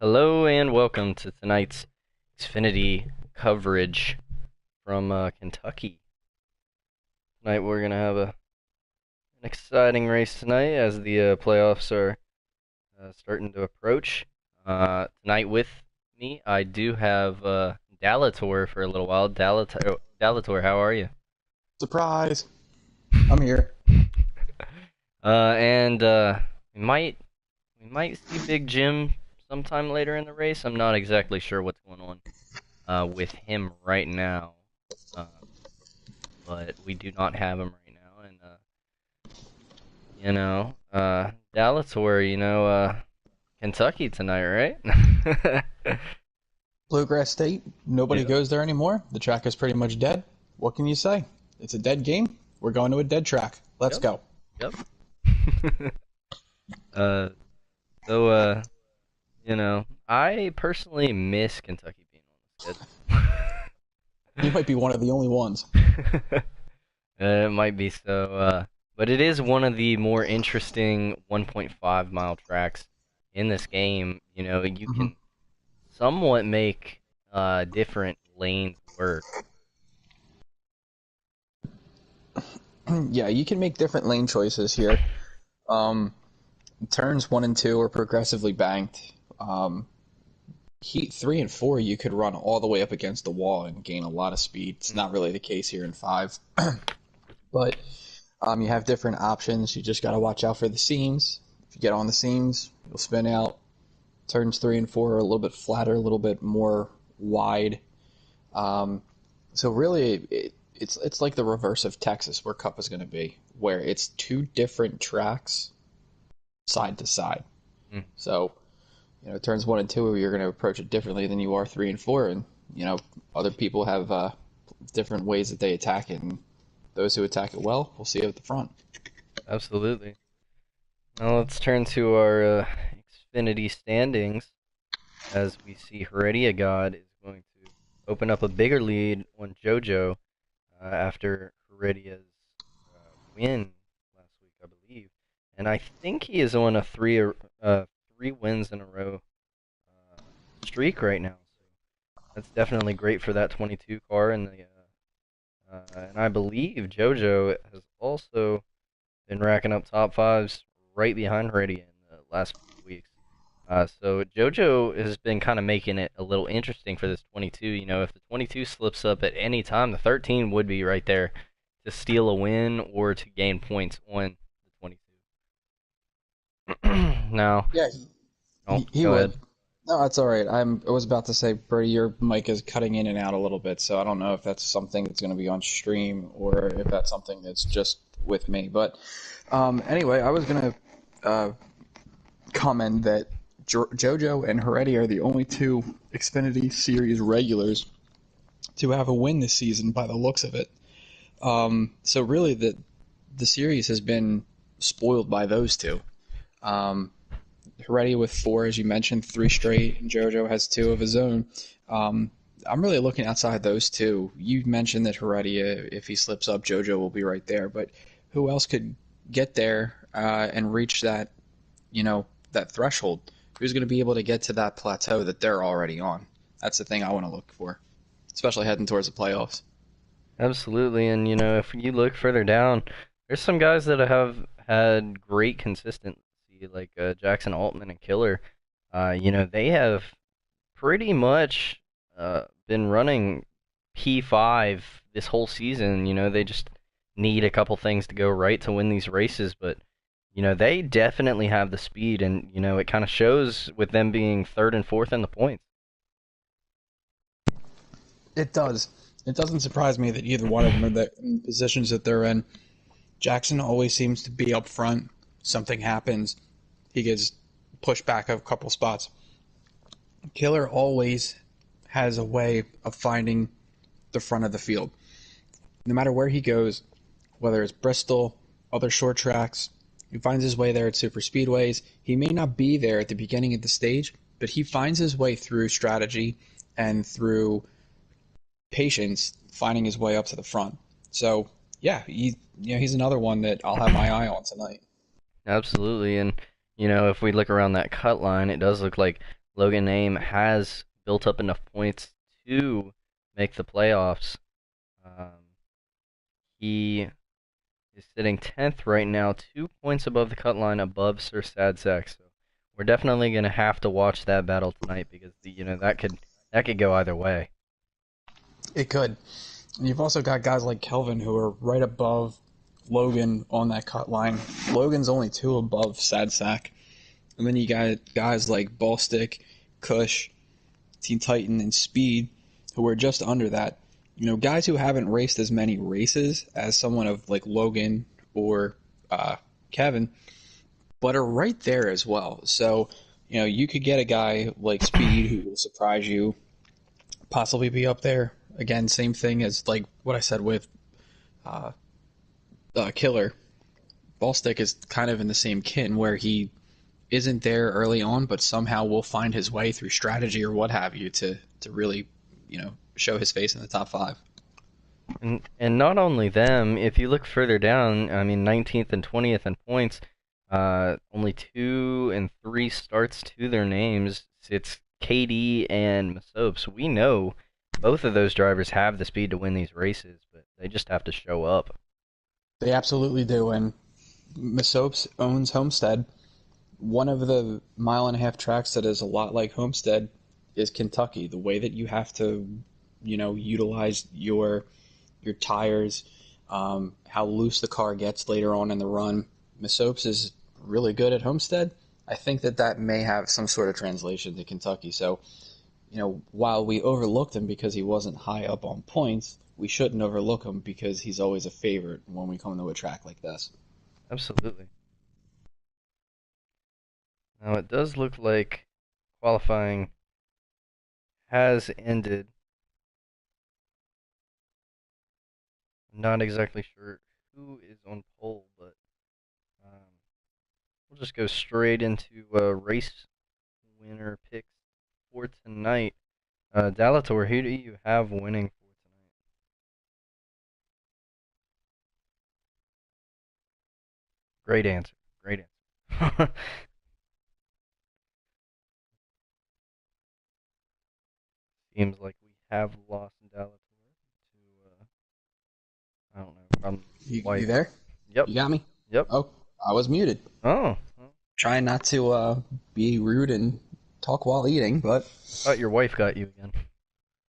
Hello and welcome to tonight's Xfinity coverage from Kentucky. Tonight we're going to have an exciting race tonight as the playoffs are starting to approach. Tonight with me, I do have Dalator for a little while. Dalator, how are you? Surprise! I'm here. And we might see Big Jim sometime later in the race. I'm not exactly sure what's going on with him right now. Uh, but we do not have him right now. And Dallas, Kentucky tonight, right? Bluegrass State, nobody Yeah. goes there anymore. The track is pretty much dead. What can you say? It's a dead game. We're going to a dead track. Let's Yep. go. Yep. uh, so I personally miss Kentucky being on the You schedule. might be one of the only ones. It might be so, but it is one of the more interesting 1.5 mile tracks in this game. You know, you hmm can somewhat make different lanes work. Yeah, you can make different lane choices here. Um, Turns one and two are progressively banked. Heat three and four, you could run all the way up against the wall and gain a lot of speed. It's not really the case here in five, but you have different options. You just got to watch out for the seams. If you get on the seams, you'll spin out. Turns three and four are a little bit flatter, a little bit more wide. Um, so really, it's like the reverse of Texas, where Cup is going to be, where it's two different tracks side to side. Mm, So turns one and two, you're going to approach it differently than you are three and four, and other people have different ways that they attack it, and those who attack it well, we'll see it at the front. absolutely. Now let's turn to our Xfinity standings as we see Heredia God is going to open up a bigger lead on JoJo after Heredia's win last week, I believe. And I think he is on a three wins in a row uh, streak right now. So that's definitely great for that 22 car, and I believe JoJo has also been racking up top fives right behind Reddy in the last few weeks. So JoJo has been kind of making it a little interesting for this 22. You know, if the 22 slips up at any time, the 13 would be right there to steal a win or to gain points on the 22. Now, Yeah, oh, he go would. ahead. No, that's all right. I was about to say, Brady, your mic is cutting in and out a little bit, so I don't know if that's something that's going to be on stream or if that's something that's just with me. But anyway, I was going to comment that JoJo and Heredia are the only two Xfinity Series regulars to have a win this season by the looks of it. So really, the series has been spoiled by those two. Um, Heredia with four, as you mentioned, three straight, and JoJo has two of his own. Um, I'm really looking outside those two. You mentioned that Heredia, if he slips up, JoJo will be right there. But who else could get there and reach that, you know, that threshold? Who's going to be able to get to that plateau that they're already on? That's the thing I want to look for, especially heading towards the playoffs. Absolutely, and you know, if you look further down, there's some guys that have had great consistency, like Jackson Altman and Killer. You know, they have pretty much been running P5 this whole season. You know, they just need a couple things to go right to win these races, but you know, they definitely have the speed, and you know, it kind of shows with them being third and fourth in the points. It does. It doesn't surprise me that either one of them are in the positions that they're in. Jackson always seems to be up front. Something happens, he gets pushed back a couple spots. Killer always has a way of finding the front of the field. No matter where he goes, whether it's Bristol, other short tracks, he finds his way there at super speedways. He may not be there at the beginning of the stage, but he finds his way through strategy and through patience, finding his way up to the front. So yeah, he's another one that I'll have my eye on tonight. Absolutely, and you know, if we look around that cut line, it does look like Logan Aim has built up enough points to make the playoffs. Um, he is sitting 10th right now, 2 points above the cut line, above Sir Sad Sack. So we're definitely gonna have to watch that battle tonight because that could go either way. It could. And you've also got guys like Kelvin who are right above Logan on that cut line. Logan's only 2 above Sad Sack. And then you got guys like Ballstick, Kush, Teen Titan, and Speed who are just under that. Guys who haven't raced as many races as someone of like Logan or Kevin, but are right there as well. So, you could get a guy like Speed who will surprise you, possibly be up there. Again, same thing as like what I said with uh, Killer. Ballstick is kind of in the same kin where he isn't there early on, but somehow will find his way through strategy or what have you to really, show his face in the top 5. And not only them, if you look further down, I mean 19th and 20th in points, only 2 and 3 starts to their names. It's KD and Masopes. We know both of those drivers have the speed to win these races, but they just have to show up. They absolutely do, and Masopes owns Homestead. One of the mile-and-a-half tracks that is a lot like Homestead is Kentucky. The way that you have to, utilize your tires, how loose the car gets later on in the run. Masopes is really good at Homestead. I think that may have some sort of translation to Kentucky. So, while we overlooked him because he wasn't high up on points, we shouldn't overlook him because he's always a favorite when we come to a track like this. Absolutely. Now it does look like qualifying has ended. I'm not exactly sure who is on pole, but um, we'll just go straight into race winner picks for tonight. Dalator, who do you have winning for tonight? Great answer. Great answer. Seems like we have lost Dalator to I don't know, from You wife. there? Yep. You got me? Yep. Oh, I was muted. Oh, Trying not to be rude and talk while eating, but I thought your wife got you again.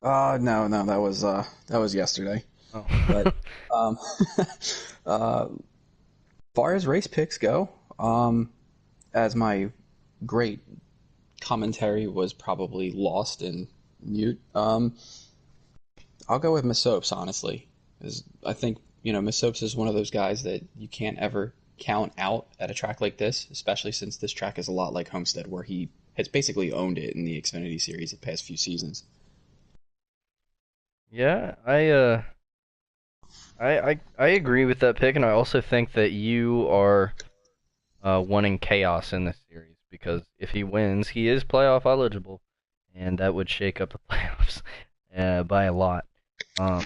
no, that was yesterday. Oh. But um, uh, far as race picks go, as my great commentary was probably lost in mute, I'll go with Masopes, honestly. 'Cause I think, Masopes is one of those guys that you can't ever count out at a track like this, especially since this track is a lot like Homestead, where he has basically owned it in the Xfinity series the past few seasons. Yeah, I agree with that pick, and I also think that you are wanting chaos in this series because if he wins, he is playoff eligible, and that would shake up the playoffs by a lot. Um,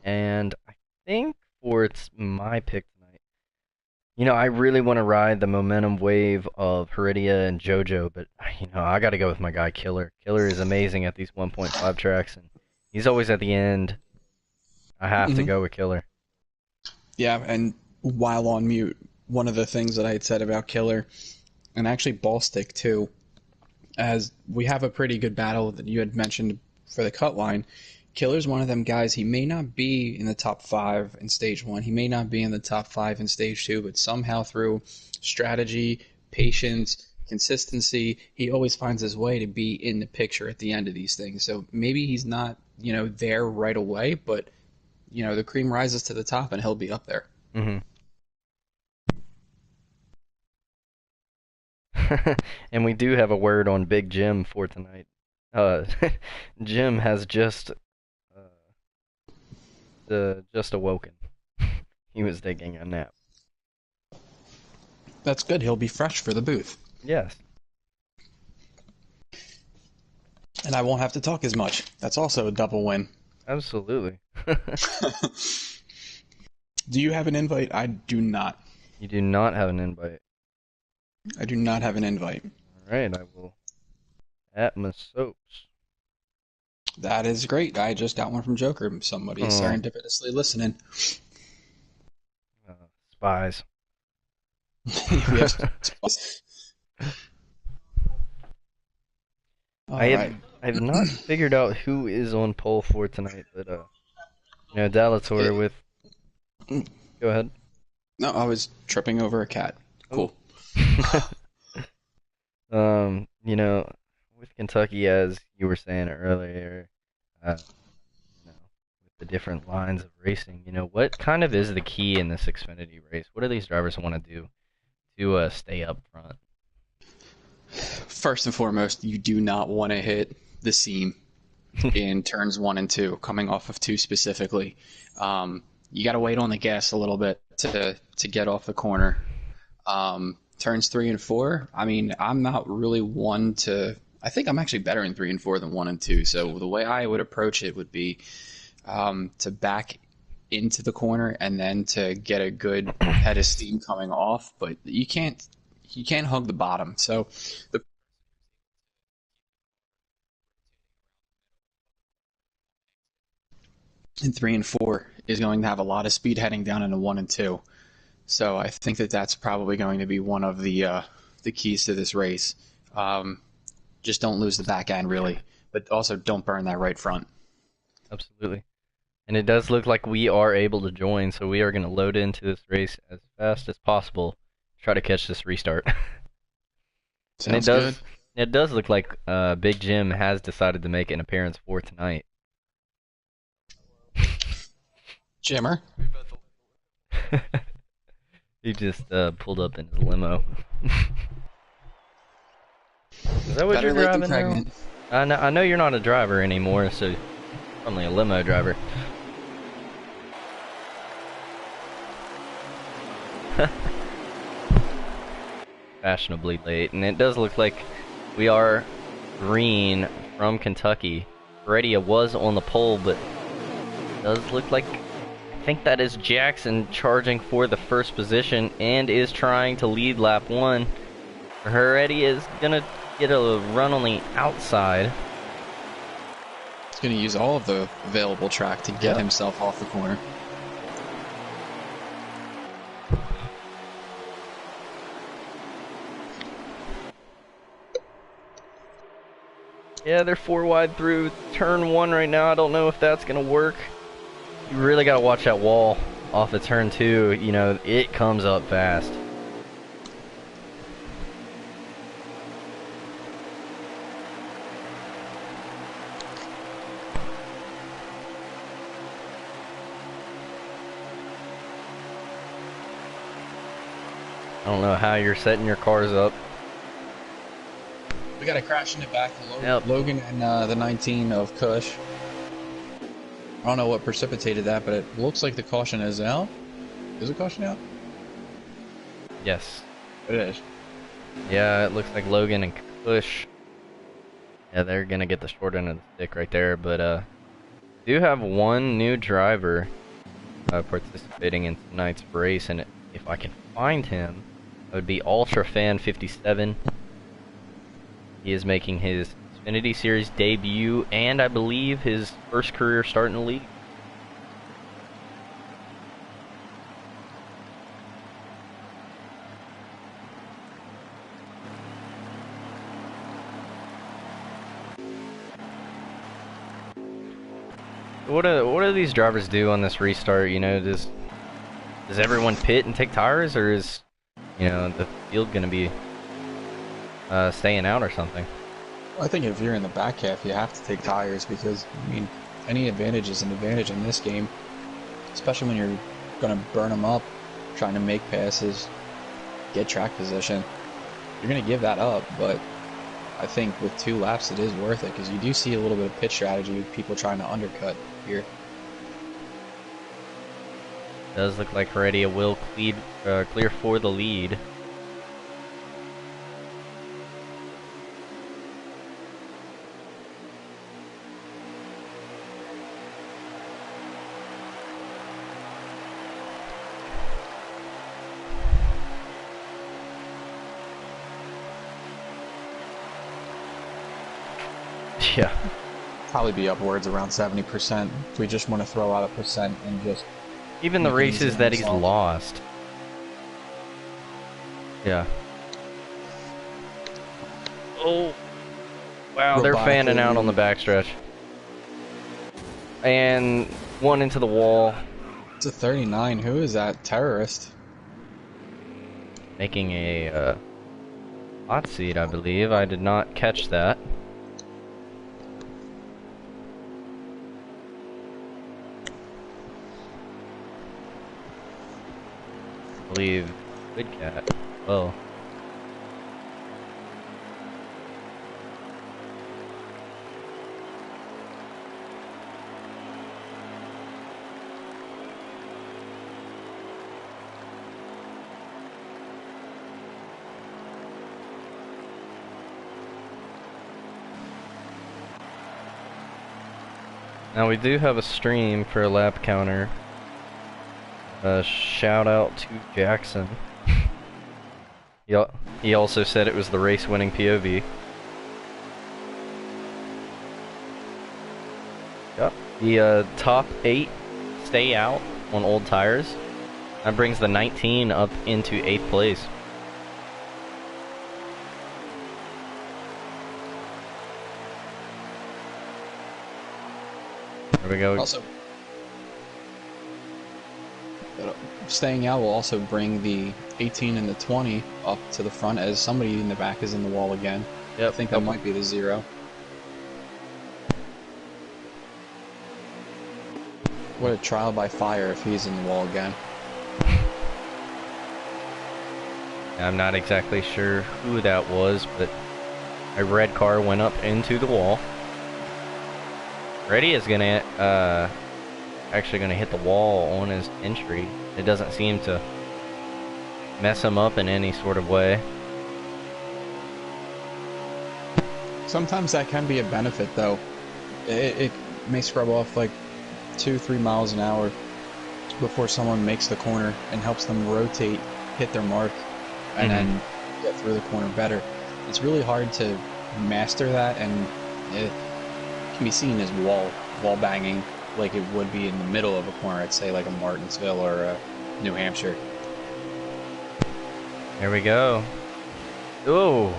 and I think for it's my pick tonight. I really want to ride the momentum wave of Heredia and JoJo, but I got to go with my guy Killer. Killer is amazing at these 1.5 tracks, and he's always at the end. I have to Hmm. go with Killer. Yeah, and while on mute, one of the things that I had said about Killer, and actually Ballstick too, as we have a pretty good battle that you had mentioned for the cut line. Killer's one of them guys. He may not be in the top 5 in stage 1. He may not be in the top 5 in stage 2, but somehow through strategy, patience, consistency, he always finds his way to be in the picture at the end of these things. So maybe he's not, there right away, but the cream rises to the top and he'll be up there. Hmm. And we do have a word on Big Jim for tonight. Uh, Jim has just awoken. He was taking a nap. That's good. He'll be fresh for the booth. Yes, And I won't have to talk as much. That's also a double win. absolutely. Do you have an invite? I do not. You do not have an invite. I do not have an invite. All Alright, I will at masopes. That is great. I just got one from Joker. Somebody Oh, serendipitously listening. uh, spies. We have. I All have right. I have not figured out who is on pole for tonight, but Dalator It, with. Go ahead. no, I was tripping over a cat. Oh. Cool. With Kentucky, as you were saying earlier, uh, with the different lines of racing, what kind of is the key in this Xfinity race? What do these drivers want to do to stay up front? First and foremost, you do not want to hit the seam in turns 1 and 2, coming off of 2 specifically. You got to wait on the gas a little bit to get off the corner. Turns 3 and 4. I mean, I'm not really one to. I think I'm actually better in 3 and 4 than 1 and 2. So the way I would approach it would be to back into the corner and then to get a good head of steam coming off. But you can't hug the bottom. So the in 3 and 4 is going to have a lot of speed heading down into 1 and 2. So I think that that's probably going to be one of the keys to this race. Just don't lose the back end really, but also don't burn that right front. Absolutely. And it does look like we are able to join, so we are going to load into this race as fast as possible, try to catch this restart. And Sounds good. it does look like Big Jim has decided to make an appearance for tonight. Jimmer. He just pulled up in his limo. Is that what Better you're late than driving now? pregnant. I know you're not a driver anymore, so you're only a limo driver. Fashionably late, and it does look like we are green from Kentucky. Heredia was on the pole, but it does look like I think that is Jackson charging for the first position and is trying to lead lap 1. Heredia is gonna get a run on the outside. He's going to use all of the available track to get himself off the corner. Yeah, they're 4 wide through turn 1 right now. I don't know if that's gonna work. You really gotta watch that wall off of turn 2. It comes up fast. I don't know how you're setting your cars up. We got a crash in the back of Yep. Logan and the 19 of Kush. I don't know what precipitated that, but it looks like the caution is out. Is the caution out? Yes. It is. Yeah, it looks like Logan and Kush. Yeah, they're gonna get the short end of the stick right there, but do have one new driver participating in tonight's race, and if I can find him, it would be UltraFan57. He is making his Xfinity Series debut, and I believe his first career start in the league. What do these drivers do on this restart? Does everyone pit and take tires, or is the field gonna be staying out or something? I think if you're in the back half, you have to take tires because, I mean, any advantage is an advantage in this game, especially when you're going to burn them up, trying to make passes, get track position. You're going to give that up, but I think with 2 laps, it is worth it because you do see a little bit of pit strategy with people trying to undercut here. Does look like Heredia will clear for the lead. Yeah. Probably be upwards around 70%. If we just want to throw out a percent and just Even the make it easy races on that he's ourselves. lost. Yeah. Oh. Wow, they're fanning out on the backstretch. And one into the wall. It's a 39. Who is that? Terrorist. Making a hot seat, I believe. I did not catch that. I believe Good Cat. Oh. Now we do have a stream for a lap counter. Shout out to Jackson. He also said it was the race-winning POV. Yep. The top 8 stay out on old tires. That brings the 19 up into 8th place. There we go. Also, staying out will also bring the 18 and the 20 up to the front as somebody in the back is in the wall again. Yep. I think that might be the 0. What a trial by fire if he's in the wall again. I'm not exactly sure who that was, but a red car went up into the wall. Reddy is gonna actually gonna hit the wall on his entry. It doesn't seem to mess him up in any sort of way. Sometimes that can be a benefit, though. It may scrub off like 2-3 miles an hour before someone makes the corner and helps them rotate, hit their mark, and then get through the corner better. It's really hard to master that, and it can be seen as wall banging like it would be in the middle of a corner, I'd say like a Martinsville or a New Hampshire. There we go. Ooh.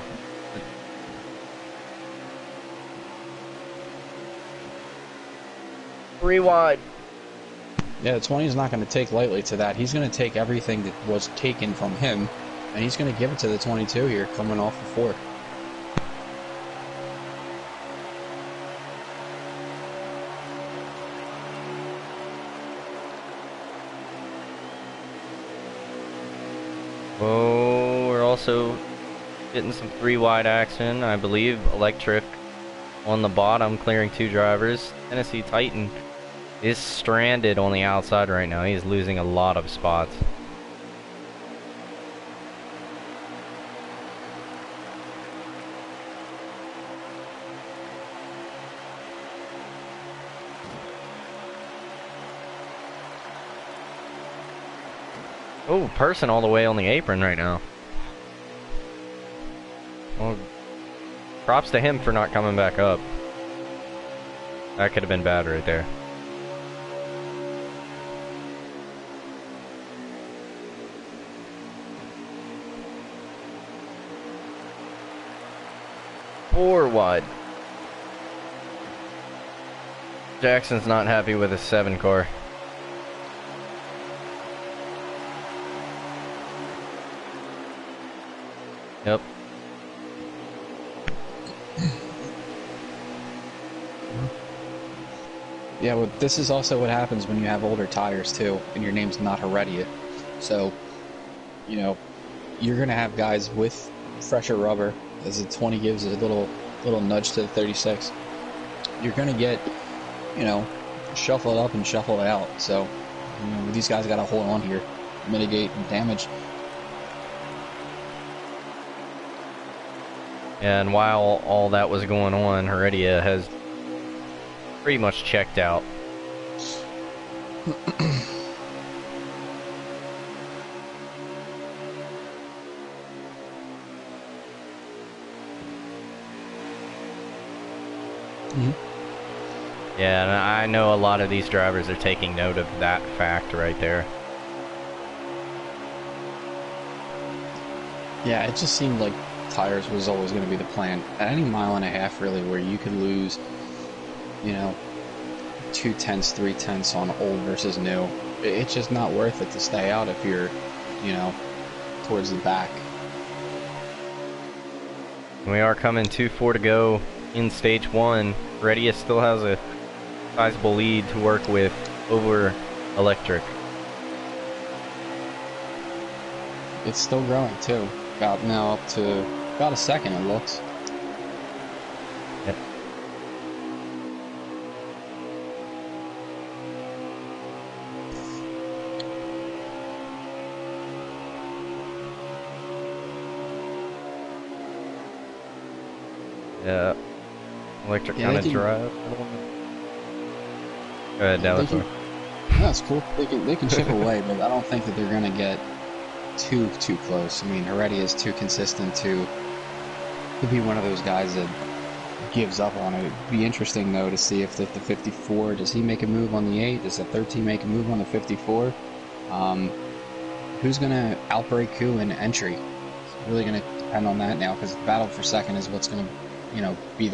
Three wide. Yeah, the 20 is not going to take lightly to that. He's going to take everything that was taken from him, and he's going to give it to the 22 here, coming off of 4. Oh, we're also getting some 3 wide action. I believe Electric on the bottom, clearing 2 drivers. Hennessy Titan is stranded on the outside right now. He's losing a lot of spots. Oh, person all the way on the apron right now. Well, props to him for not coming back up. That could have been bad right there. Four wide. Jackson's not happy with his 7 car. Yep. Yeah, well, this is also what happens when you have older tires, too, and your name's not Heredia. So, you know, you're going to have guys with fresher rubber, as the 20 gives a little nudge to the 36. You're going to get, you know, shuffle it up and shuffle it out. So, you know, these guys got to hold on here, mitigate damage. And while all that was going on, Heredia has pretty much checked out. Mhm. Yeah, and I know a lot of these drivers are taking note of that fact right there. Yeah, it just seemed like tires was always going to be the plan. At any mile and a half, really, where you could lose, you know, 2/10, 3/10 on old versus new, it's just not worth it to stay out if you're, you know, towards the back. We are coming 2-4 to go in stage 1. Heredia still has a sizable lead to work with over Electric. It's still growing too. About now up to about a second, it looks. Yep. Yeah. Electric kind of drive. Go ahead, Delator. That's cool. They can chip away, but I don't think that they're gonna get too close. I mean, Heredia is too consistent to be one of those guys that gives up on it. It'd be interesting though to see if the 54, does he make a move on the 8? Does the 13 make a move on the 54? Who's gonna outbreak who in entry? It's really gonna depend on that now, because the battle for second is what's gonna, you know, be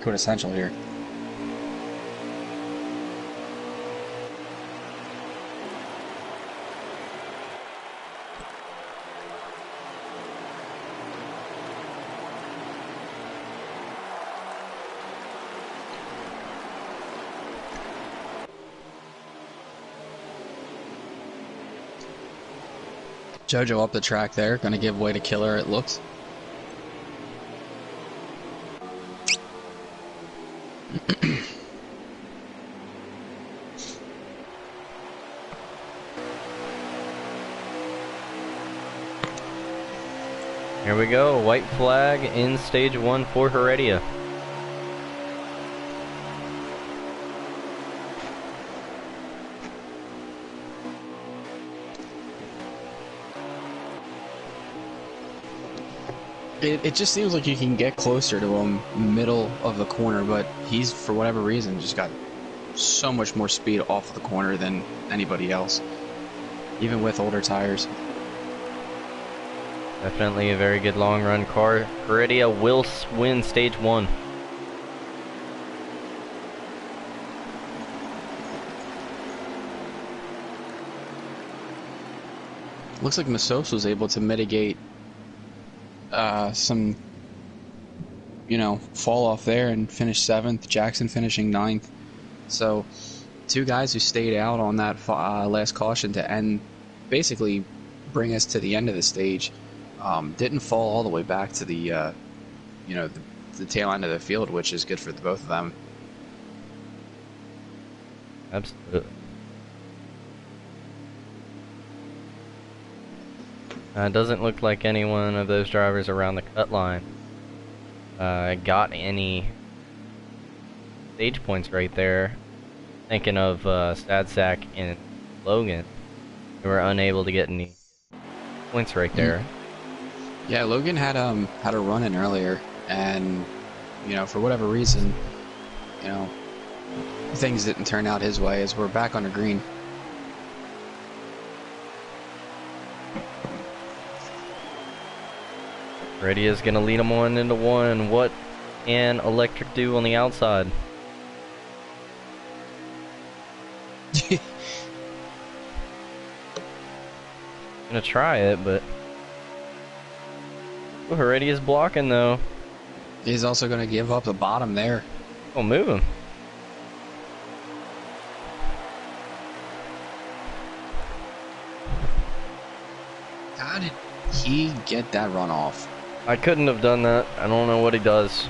quintessential here. Jojo up the track there, going to give way to Killer, it looks. Here we go, white flag in stage 1 for Heredia. It just seems like you can get closer to him middle of the corner, but he's, for whatever reason, just got so much more speed off the corner than anybody else, even with older tires. Definitely a very good long run car. Heredia will win stage 1. Looks like Masopes was able to mitigate some, you know, fall off there and finish 7th. Jackson finishing 9th. So, two guys who stayed out on that last caution to end, basically bring us to the end of the stage. Didn't fall all the way back to the, you know, the tail end of the field, which is good for the both of them. Absolutely. It doesn't look like any one of those drivers around the cut line got any stage points right there. Thinking of Sadsack and Logan, they were unable to get any points right there. Yeah, Logan had a run in earlier, and you know, for whatever reason, you know, things didn't turn out his way. As we're back on the green. Heredia's gonna lead them on into 1. What can Electric do on the outside? Gonna try it, but Heredia's blocking though. He's also going to give up the bottom there. Oh, move him. How did he get that run off? I couldn't have done that. I don't know what he does.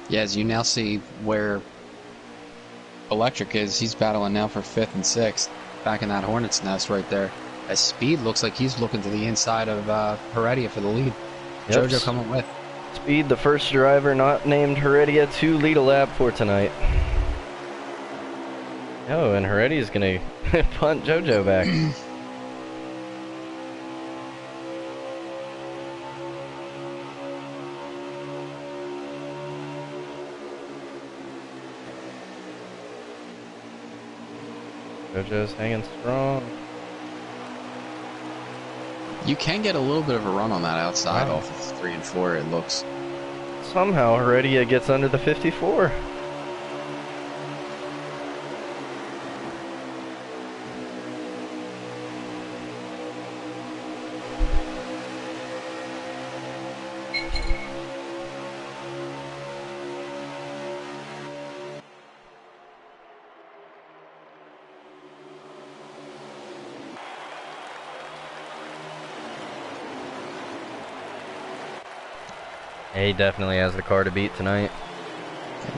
Yeah, as you now see where Electric is, he's battling now for 5th and 6th, back in that Hornet's nest right there. As Speed looks like he's looking to the inside of Heredia for the lead. Yep. Jojo coming with. Speed, the first driver not named Heredia to lead a lap for tonight. Oh, and Heredia's gonna punt JoJo back. JoJo's hanging strong. You can get a little bit of a run on that outside off of 3 and 4, it looks. Somehow Heredia gets under the 54. He definitely has the car to beat tonight.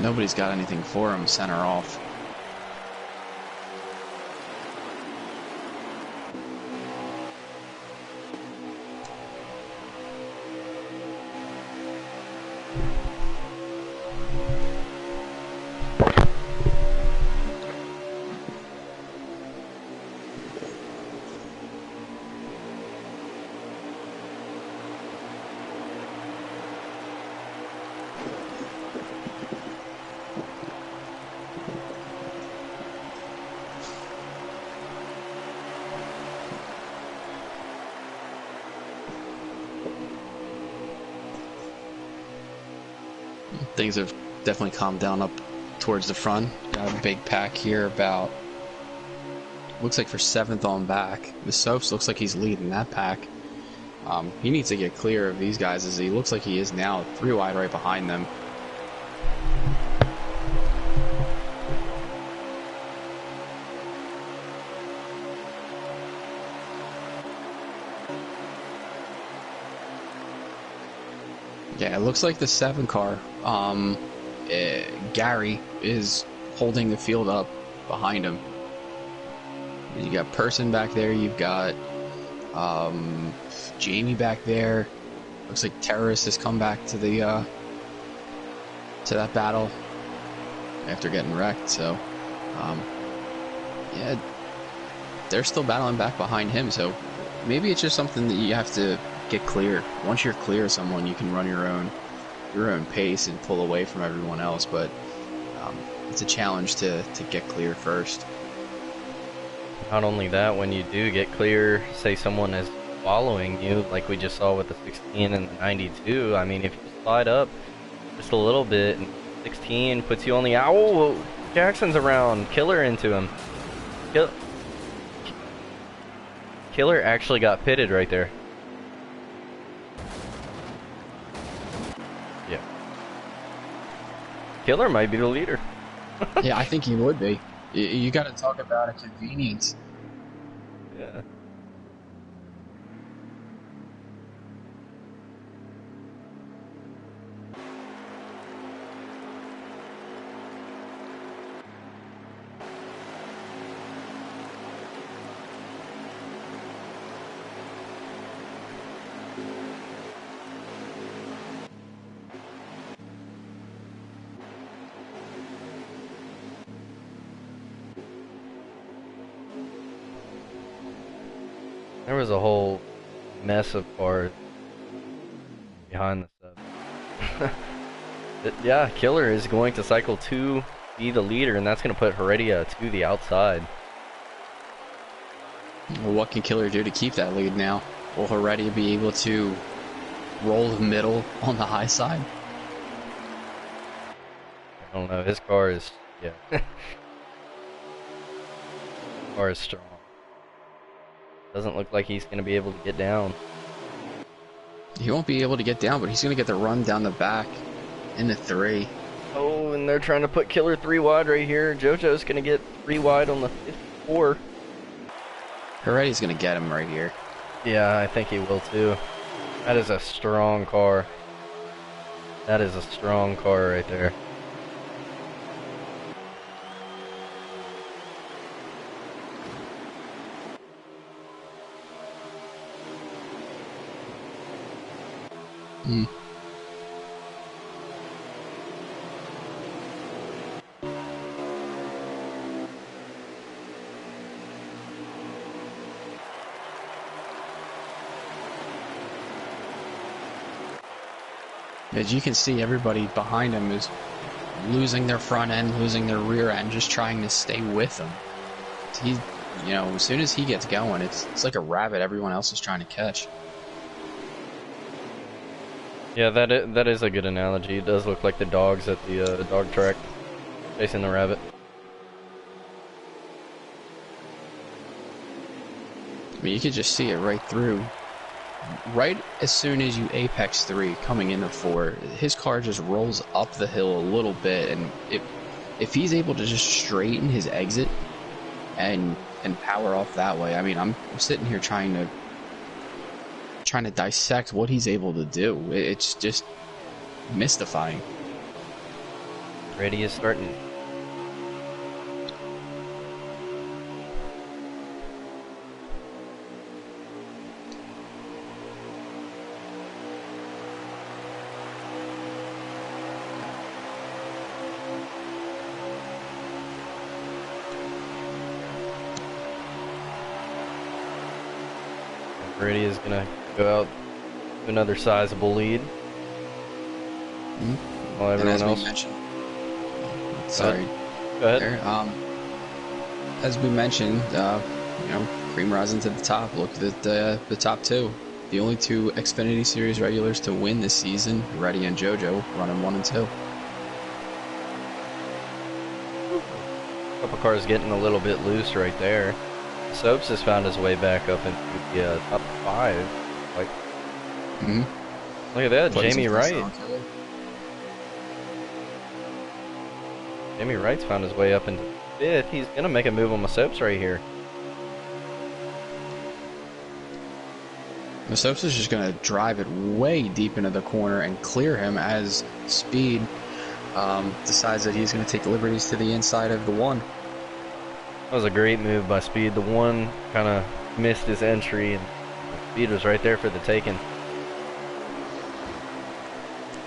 Nobody's got anything for him, center off. Things have definitely calmed down up towards the front. Got a big pack here about, looks like for 7th on back. Masopes looks like he's leading that pack. He needs to get clear of these guys as he looks like he is now 3 wide right behind them. Yeah, it looks like the 7 car, Gary, is holding the field up behind him. You got Person back there, you've got Jamie back there. Looks like Terrorist has come back to the to that battle after getting wrecked, so yeah, they're still battling back behind him, so maybe it's just something that you have to get clear. Once you're clear of someone, you can run your own pace and pull away from everyone else, but it's a challenge to get clear first. Not only that, when you do get clear, say someone is following you, like we just saw with the 16 and the 92, I mean, if you slide up just a little bit, and 16 puts you on the owl, Jackson's around, Killer into him. Killer actually got pitted right there. Yeah. Killer might be the leader. Yeah, I think he would be. You got to talk about a convenience. Yeah. There was a whole mess of cars behind the stuff. Yeah, Killer is going to cycle to be the leader, and that's going to put Heredia to the outside. Well, what can Killer do to keep that lead now? Will Heredia be able to roll the middle on the high side? I don't know. His car is, yeah. Car is strong. Doesn't look like he's going to be able to get down. He won't be able to get down, but he's going to get the run down the back in the 3. Oh, and they're trying to put Killer 3 wide right here. JoJo's going to get 3 wide on the 54. Heredia's going to get him right here. Yeah, I think he will too. That is a strong car. That is a strong car right there. As you can see, everybody behind him is losing their front end, losing their rear end, just trying to stay with him. He's, as soon as he gets going, it's like a rabbit everyone else is trying to catch. Yeah, that is a good analogy. It does look like the dogs at the dog track chasing the rabbit. I mean, you could just see it right through. Right as soon as you apex 3 coming into 4, his car just rolls up the hill a little bit, and if he's able to just straighten his exit and power off that way, I mean, I'm sitting here trying to dissect what he's able to do. It's just mystifying. Ready is starting. Brady is going to go out to another sizable lead. While everyone else. Sorry. Go ahead. There, as we mentioned, cream rising to the top. Look at the top 2. The only 2 Xfinity Series regulars to win this season, Reddy and JoJo, running 1 and 2. A couple cars getting a little bit loose right there. Soaps has found his way back up into the top 5. Look at that, Jamie Wright. Jamie Wright's found his way up into 5th. He's gonna make a move on Masopes right here. Masopes is just going to drive it way deep into the corner and clear him as Speed decides that he's going to take liberties to the inside of the 1. That was a great move by Speed. The 1 kind of missed his entry, and Speed was right there for the taking.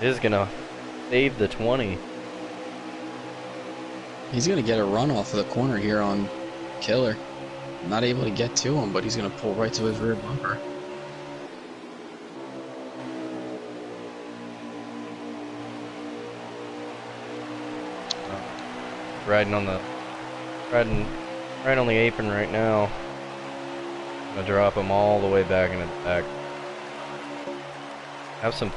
Is gonna save the 20. He's going to get a run off of the corner here on Killer. Not able to get to him, but he's going to pull right to his rear bumper. Riding on the apron right now. Gonna drop him all the way back into the back. Have some.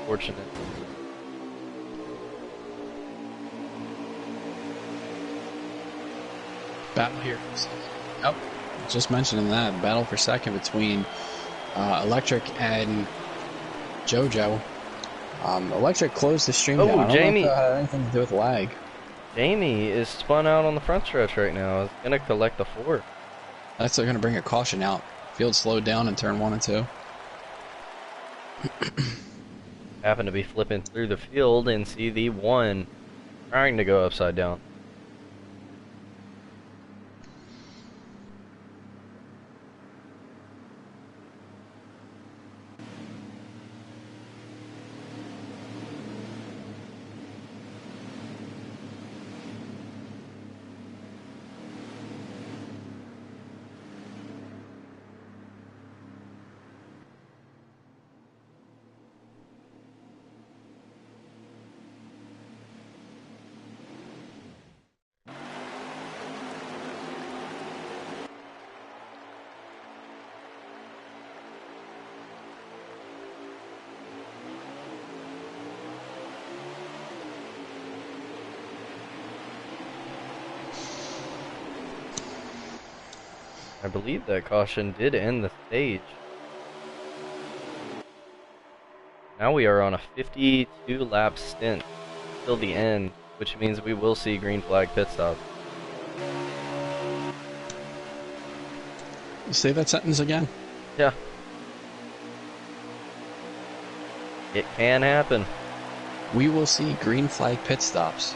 Fortunate. Battle here. Yep. Just mentioning that. Battle for second between Electric and JoJo. Electric closed the stream down. I don't Jamie. know if that had anything to do with lag. Jamie is spun out on the front stretch right now. Is gonna collect the 4. That's going to bring a caution out. Field slowed down in turn 1 and 2. Happen to be flipping through the field and see the 1 trying to go upside down. I believe that caution did end the stage. Now we are on a 52 lap stint till the end, which means we will see green flag pit stop. Say that sentence again. Yeah. It can happen. We will see green flag pit stops.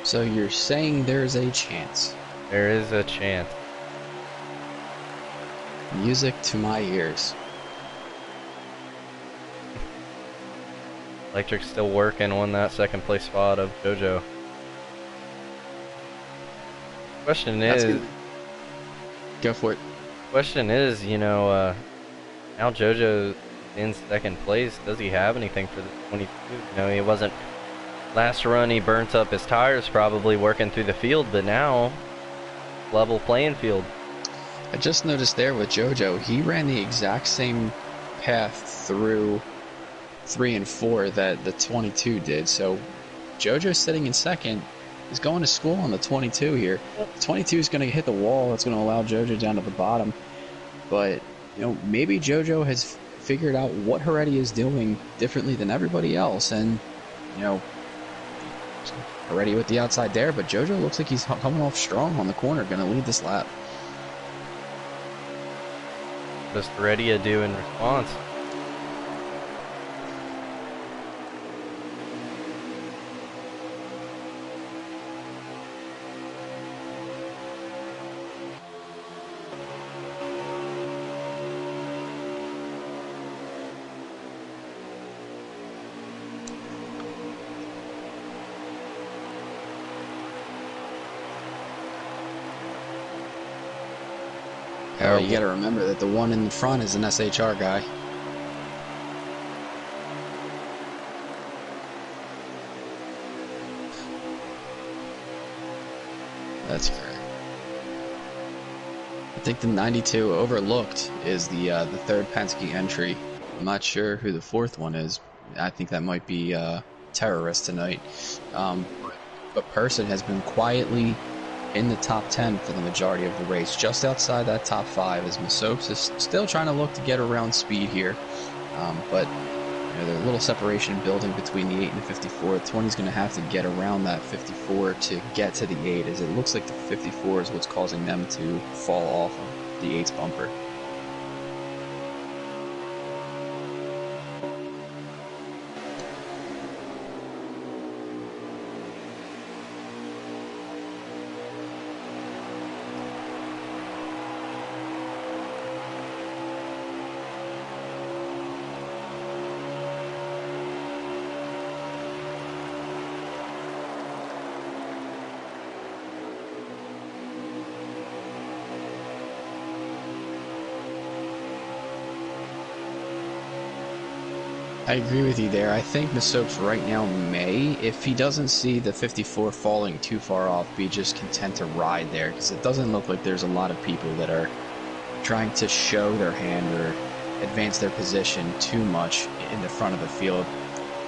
So you're saying there's a chance. There is a chance. Music to my ears. Electric's still working on that second place spot of JoJo. Question is, go for it. Question is, now JoJo in second place. Does he have anything for the 22? He wasn't. Last run he burnt up his tires, probably working through the field, but now level playing field. I just noticed there with JoJo, he ran the exact same path through 3 and 4 that the 22 did. So JoJo sitting in second is going to school on the 22 here. The 22 is going to hit the wall. It's going to allow JoJo down to the bottom. But maybe JoJo has figured out what Heredia is doing differently than everybody else, and Heredia with the outside there, but JoJo looks like he's coming off strong on the corner, going to lead this lap. What does Heredia do in response? Oh, you got to remember that the one in the front is an SHR guy. That's correct. I think the 92 overlooked is the third Penske entry. I'm not sure who the fourth one is. I think that might be Terrorist tonight. But Person has been quietly in the top 10 for the majority of the race, just outside that top 5, as Masopes is still trying to look to get around speed here. But there's a little separation building between the 8 and the 54. The 20 is going to have to get around that 54 to get to the 8, as it looks like the 54 is what's causing them to fall off of the 8's bumper. I agree with you there. I think Masopes right now may, if he doesn't see the 54 falling too far off, be just content to ride there, because it doesn't look like there's a lot of people that are trying to show their hand or advance their position too much in the front of the field.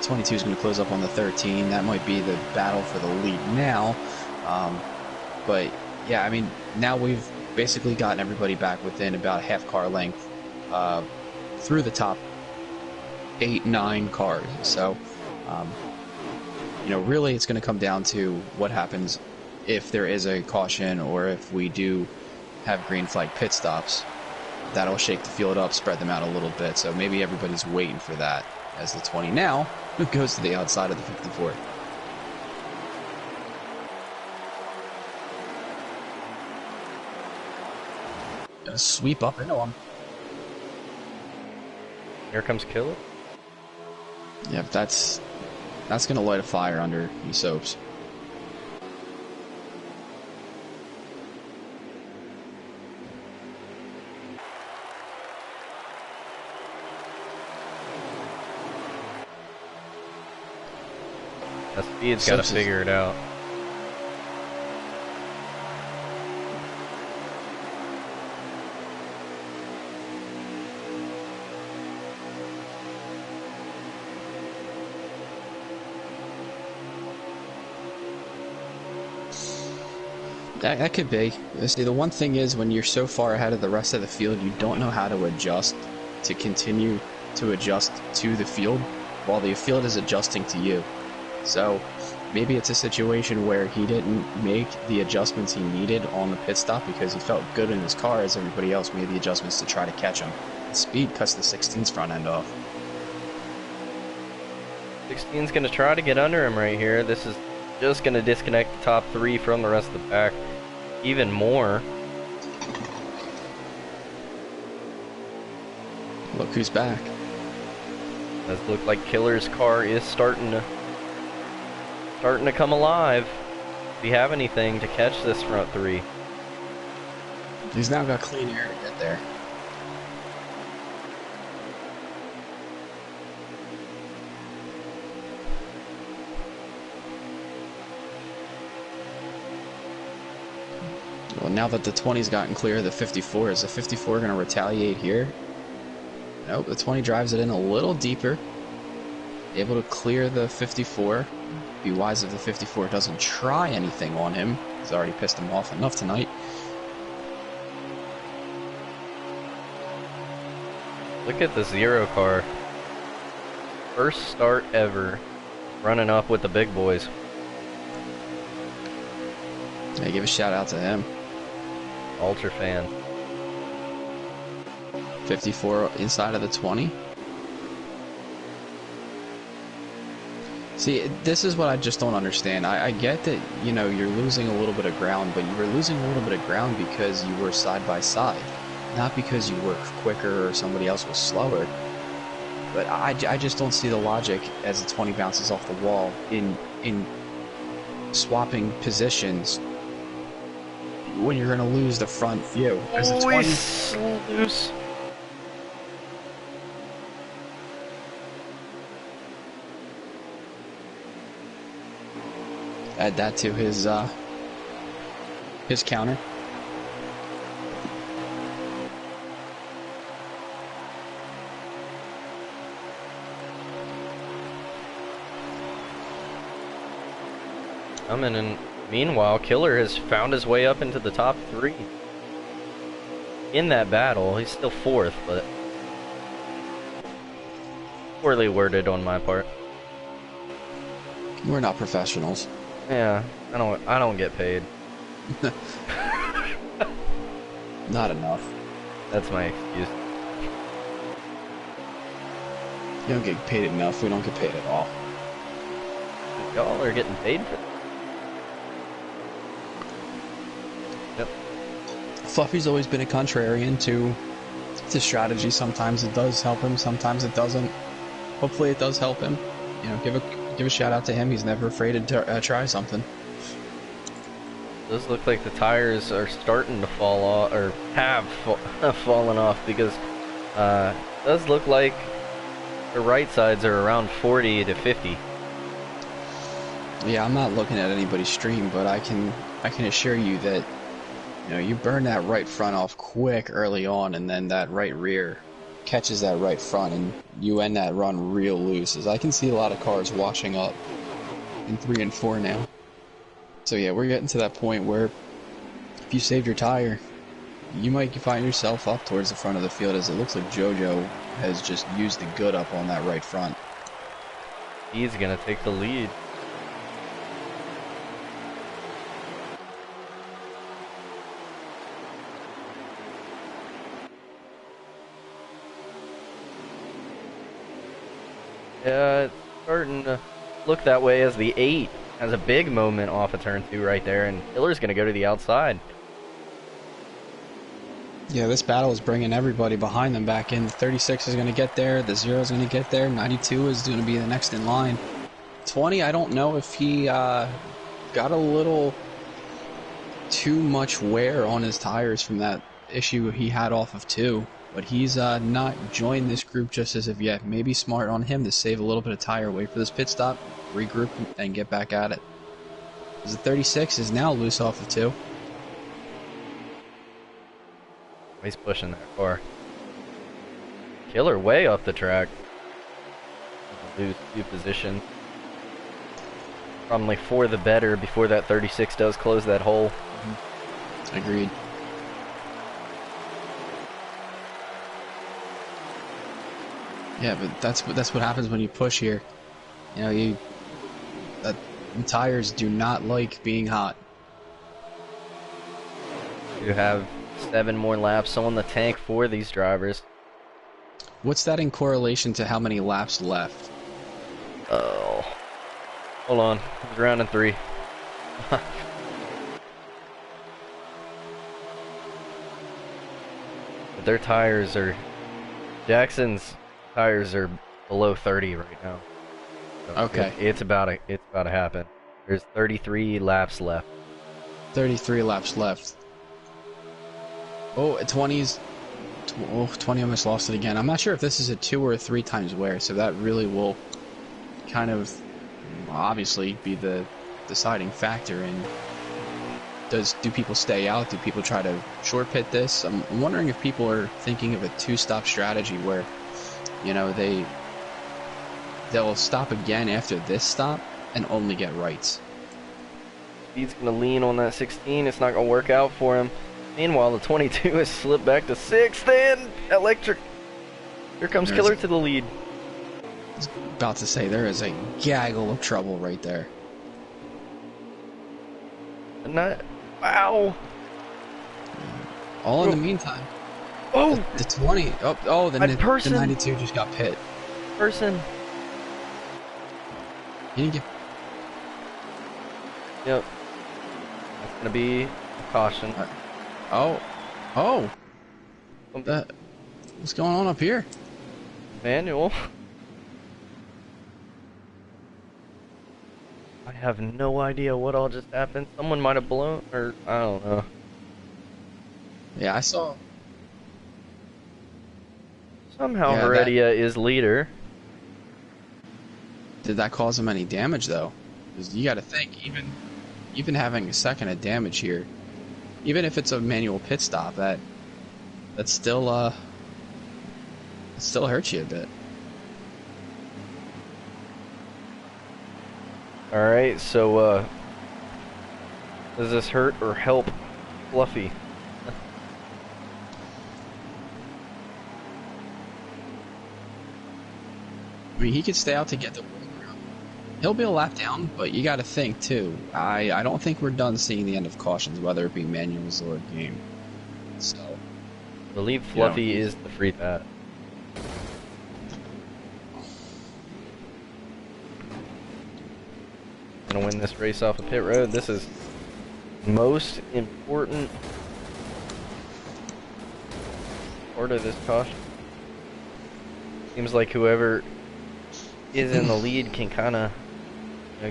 22 is going to close up on the 13. That might be the battle for the lead now. But yeah, I mean, now we've basically gotten everybody back within about half car length through the top 8-9 cars. So really it's going to come down to what happens if there is a caution, or if we do have green flag pit stops. That'll shake the field up, spread them out a little bit. So maybe everybody's waiting for that, as the 20 now goes to the outside of the 54. Gonna sweep up into him. Here comes Killer. Yeah, that's going to light a fire under Masopes. That speed's got to figure it out. That could be. See, the one thing is, when you're so far ahead of the rest of the field, you don't know how to adjust to continue to adjust to the field while the field is adjusting to you. So maybe it's a situation where he didn't make the adjustments he needed on the pit stop because he felt good in his car, as everybody else made the adjustments to try to catch him. The speed cuts the 16's front end off. 16's going to try to get under him right here. This is just going to disconnect the top 3 from the rest of the pack even more. Look who's back. Does look like Killer's car is starting to come alive. Does he have anything to catch this front three? He's now got clean air to get there. Well, now that the 20's gotten clear, the 54, is the 54 going to retaliate here? Nope, the 20 drives it in a little deeper. Able to clear the 54. Be wise if the 54 doesn't try anything on him. He's already pissed him off enough tonight. Look at the 0 car. First start ever. Running up with the big boys. Yeah, give a shout out to him. Ultra fan. 54 inside of the 20. See, this is what I just don't understand. I get that, you know, you're losing a little bit of ground, but you were losing a little bit of ground because you were side by side, not because you were quicker or somebody else was slower. But I just don't see the logic as the 20 bounces off the wall in swapping positions when you're going to lose the front view. As the 20 loose. Add that to his counter. Coming, and meanwhile, Killer has found his way up into the top 3. In that battle, he's still 4th, but poorly worded on my part. We're not professionals. Yeah, I don't get paid. Not enough. That's my excuse. You don't get paid enough. We don't get paid at all. Y'all are getting paid for this. Yep. Fluffy's always been a contrarian to strategy. Sometimes it does help him, sometimes it doesn't. Hopefully it does help him. You know, give a shout out to him. He's never afraid to try something. Does look like the tires are starting to fall off, or have fallen off, because it does look like the right sides are around 40 to 50. Yeah, I'm not looking at anybody's stream, but I can assure you that, you know, you burn that right front off quick early on, and then that right rear catches that right front, and you end that run real loose. As I can see a lot of cars washing up in 3 and 4 now. So yeah, we're getting to that point where if you saved your tire, you might find yourself up towards the front of the field, as it looks like JoJo has just used the good up on that right front. He's gonna take the lead. Yeah, it's starting to look that way, as the 8 has a big moment off of turn 2 right there, and Killer's going to go to the outside. Yeah, this battle is bringing everybody behind them back in. The 36 is going to get there, the 0 is going to get there, 92 is going to be the next in line. 20, I don't know if he got a little too much wear on his tires from that issue he had off of 2. But he's not joined this group just as of yet. Maybe smart on him to save a little bit of tire, wait for this pit stop, regroup, and get back at it. Because the 36 is now loose off of 2. He's pushing that car. Killer way off the track. Lose 2 positions. Probably for the better before that 36 does close that hole. Agreed. Yeah, but that's what happens when you push here. You know, the tires do not like being hot. You have 7 more laps on the tank for these drivers. What's that in correlation to how many laps left? Oh, hold on. It's round in 3. But their tires are... Jackson's tires are below 30 right now. So Okay. it's about to happen. There's 33 laps left. 33 laps left. Oh, 20's. 20 almost lost it again. I'm not sure if this is a 2 or a 3 times wear, so that really will kind of obviously be the deciding factor in do people stay out? Do people try to short pit this? I'm wondering if people are thinking of a 2-stop strategy where, you know, they'll stop again after this stop and only get rights. Speed's gonna lean on that 16. It's not gonna work out for him. Meanwhile, the 22 has slipped back to 6th, and Electric. Here comes Killer to the lead. I was about to say, there is a gaggle of trouble right there. Wow. All in the meantime. Oh! The 20. The 92 just got pit. Person. He didn't get... Yep. That's gonna be a caution. What's going on up here? Manual. I have no idea what all just happened. Someone might have blown, or I don't know. Yeah, I saw. Somehow Heredia is leader. Did that cause him any damage though? Because you got to think, even having a second of damage here, even if it's a manual pit stop, that still it still hurts you a bit. Alright, so does this hurt or help Fluffy? I mean, he could stay out to get the win. He'll be a lap down, but you got to think too. I don't think we're done seeing the end of cautions, whether it be manuals or game. So, I believe Fluffy is the free pass. Gonna win this race off of pit road. This is most important part of this caution. Seems like whoever is in the lead can kind of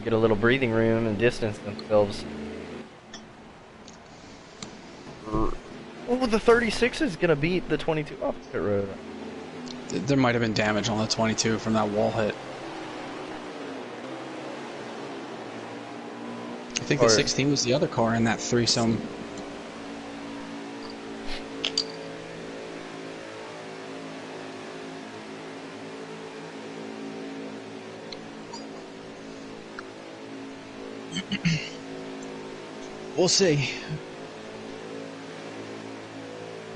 get a little breathing room and distance themselves. Oh, the 36 is gonna beat the 22 off pit road. There might have been damage on the 22 from that wall hit. I think the 16 was the other car in that threesome. We'll see.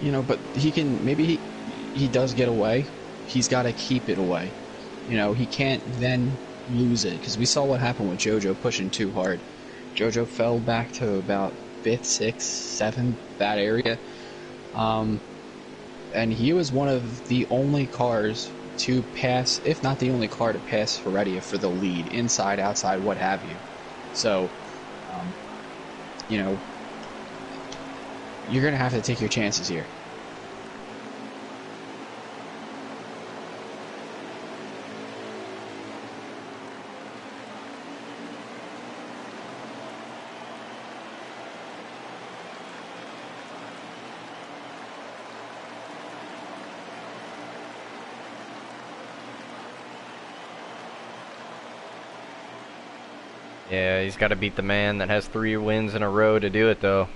You know, but he can, maybe he does get away. He's got to keep it away. You know, he can't then lose it, because we saw what happened with JoJo pushing too hard. JoJo fell back to about 5th, 6th, 7th, that area. And he was one of the only cars to pass, if not the only car to pass Heredia for the lead, inside, outside, what have you. So, you know, you're going to have to take your chances here. Yeah, he's got to beat the man that has 3 wins in a row to do it, though.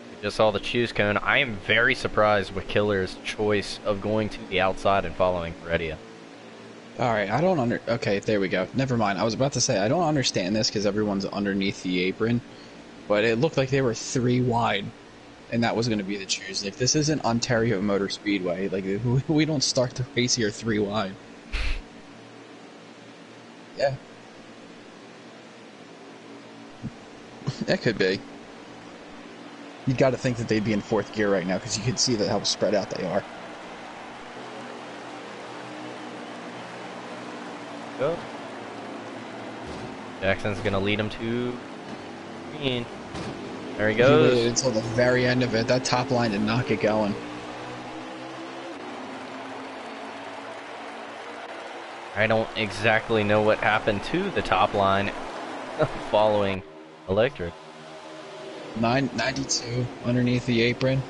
We just saw the choose cone. I am very surprised with Killer's choice of going to the outside and following Heredia. Alright, okay, there we go. Never mind. I was about to say, I don't understand this because everyone's underneath the apron, but it looked like they were 3 wide, and that was going to be the choose. Like, this isn't Ontario Motor Speedway. Like, we don't start the race here 3 wide. Yeah. That could be. You got to think that they'd be in 4th gear right now because you can see that how spread out they are. Go. Jackson's gonna lead him to green. There he goes. He waited until the very end of it. That top line did not get going. I don't exactly know what happened to the top line following Electric. 992 underneath the apron.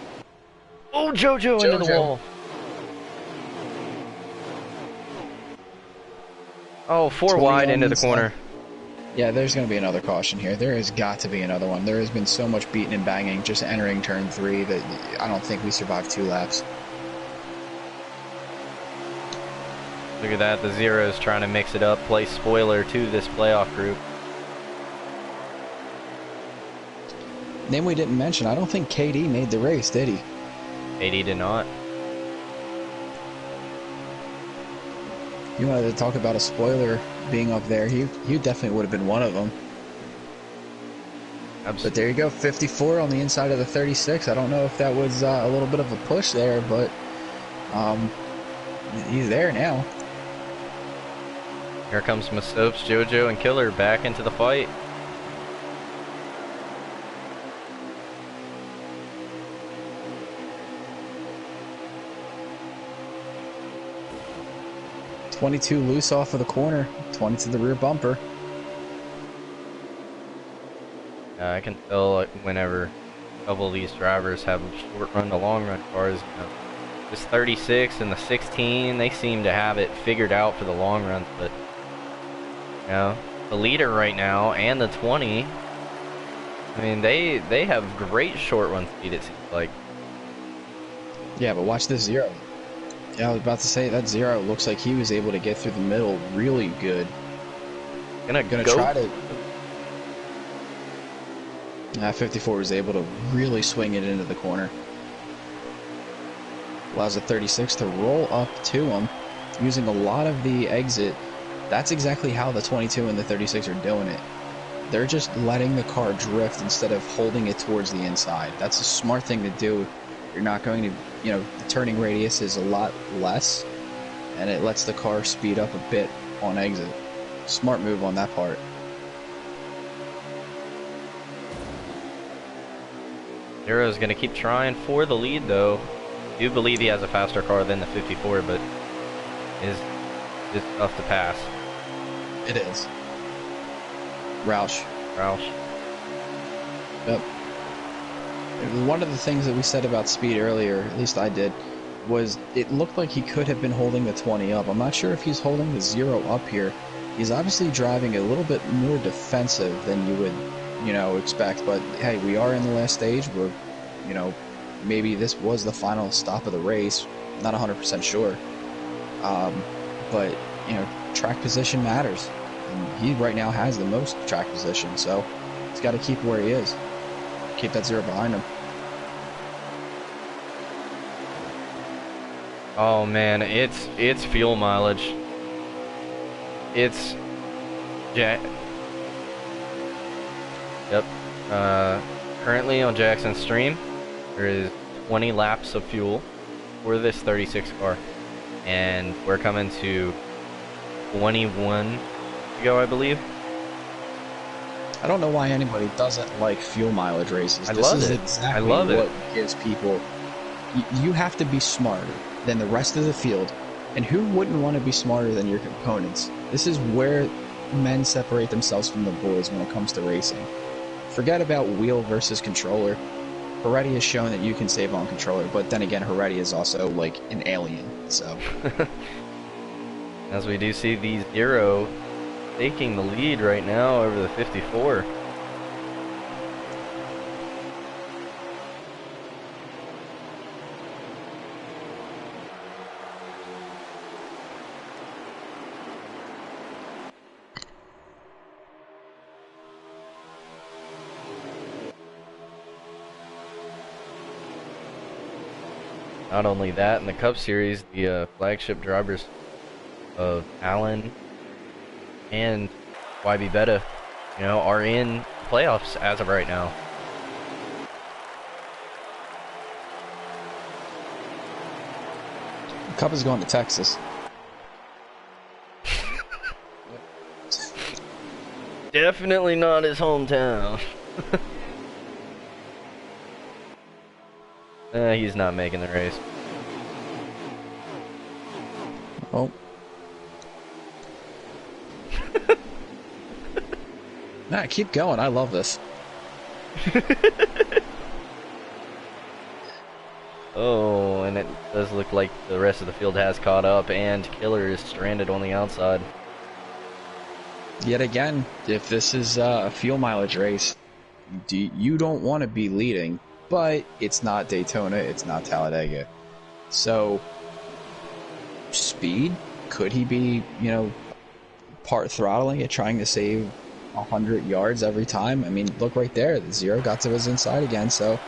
Oh, JoJo into the JoJo. wall. Oh, 4 wide into the corner. Yeah, there's going to be another caution here. There has got to be another one. There has been so much beating and banging just entering turn 3 that I don't think we survived 2 laps. Look at that, the Zero's trying to mix it up, play spoiler to this playoff group. Name we didn't mention, I don't think KD made the race, did he? KD did not. You wanted to talk about a spoiler being up there. He definitely would have been one of them. Absolutely. But there you go, 54 on the inside of the 36. I don't know if that was a little bit of a push there, but he's there now. Here comes masopes, JoJo, and Killer back into the fight. .22 loose off of the corner, 20 to the rear bumper. I can tell like, whenever a couple of these drivers have short run to long run cars, you know, this 36 and the 16, they seem to have it figured out for the long runs, but you know, the leader right now and the 20, I mean, they have great short run speed, it seems like. Yeah, but watch this Zero. Yeah, I was about to say, that Zero looks like he was able to get through the middle really good. Gonna try to... 54 was able to really swing it into the corner. Allows the 36 to roll up to him, using a lot of the exit. That's exactly how the 22 and the 36 are doing it. They're just letting the car drift instead of holding it towards the inside. That's a smart thing to do. You're not going to, you know, the turning radius is a lot less, and it lets the car speed up a bit on exit. Smart move on that part. Zero's gonna keep trying for the lead though. I do believe he has a faster car than the 54, but is tough to pass. It is. Roush. Yep. One of the things that we said about speed earlier, at least I did, was it looked like he could have been holding the 20 up. I'm not sure if he's holding the 0 up here. He's obviously driving a little bit more defensive than you would, you know, expect. But hey, we are in the last stage. We're, you know, maybe this was the final stop of the race. Not 100% sure. But, you know, track position matters. And he right now has the most track position, so he's got to keep where he is. Keep that 0 behind him. Oh man, it's fuel mileage. It's Yep. Currently on Jackson's stream, there is 20 laps of fuel for this 36 car, and we're coming to 21 to go, I believe. I don't know why anybody doesn't like fuel mileage races. This is exactly what gives people... You have to be smarter than the rest of the field, and who wouldn't want to be smarter than your components? This is where men separate themselves from the boys when it comes to racing. Forget about wheel versus controller. Heredia has shown that you can save on controller, but then again, Heredia is also like an alien, so... As we do see the 0 taking the lead right now over the 54. Not only that, in the Cup Series, the flagship drivers of Allen and YB Beta, you know, are in playoffs as of right now. The Cup is going to Texas. Definitely not his hometown. He's not making the race. Oh. Nah, keep going. I love this. Oh, and it does look like the rest of the field has caught up, and Killer is stranded on the outside. Yet again, if this is a fuel mileage race, you don't want to be leading, but it's not Daytona, it's not Talladega. So, speed, could he be, part throttling it, trying to save 100 yards every time? I mean, look right there, the zero got to his inside again, so,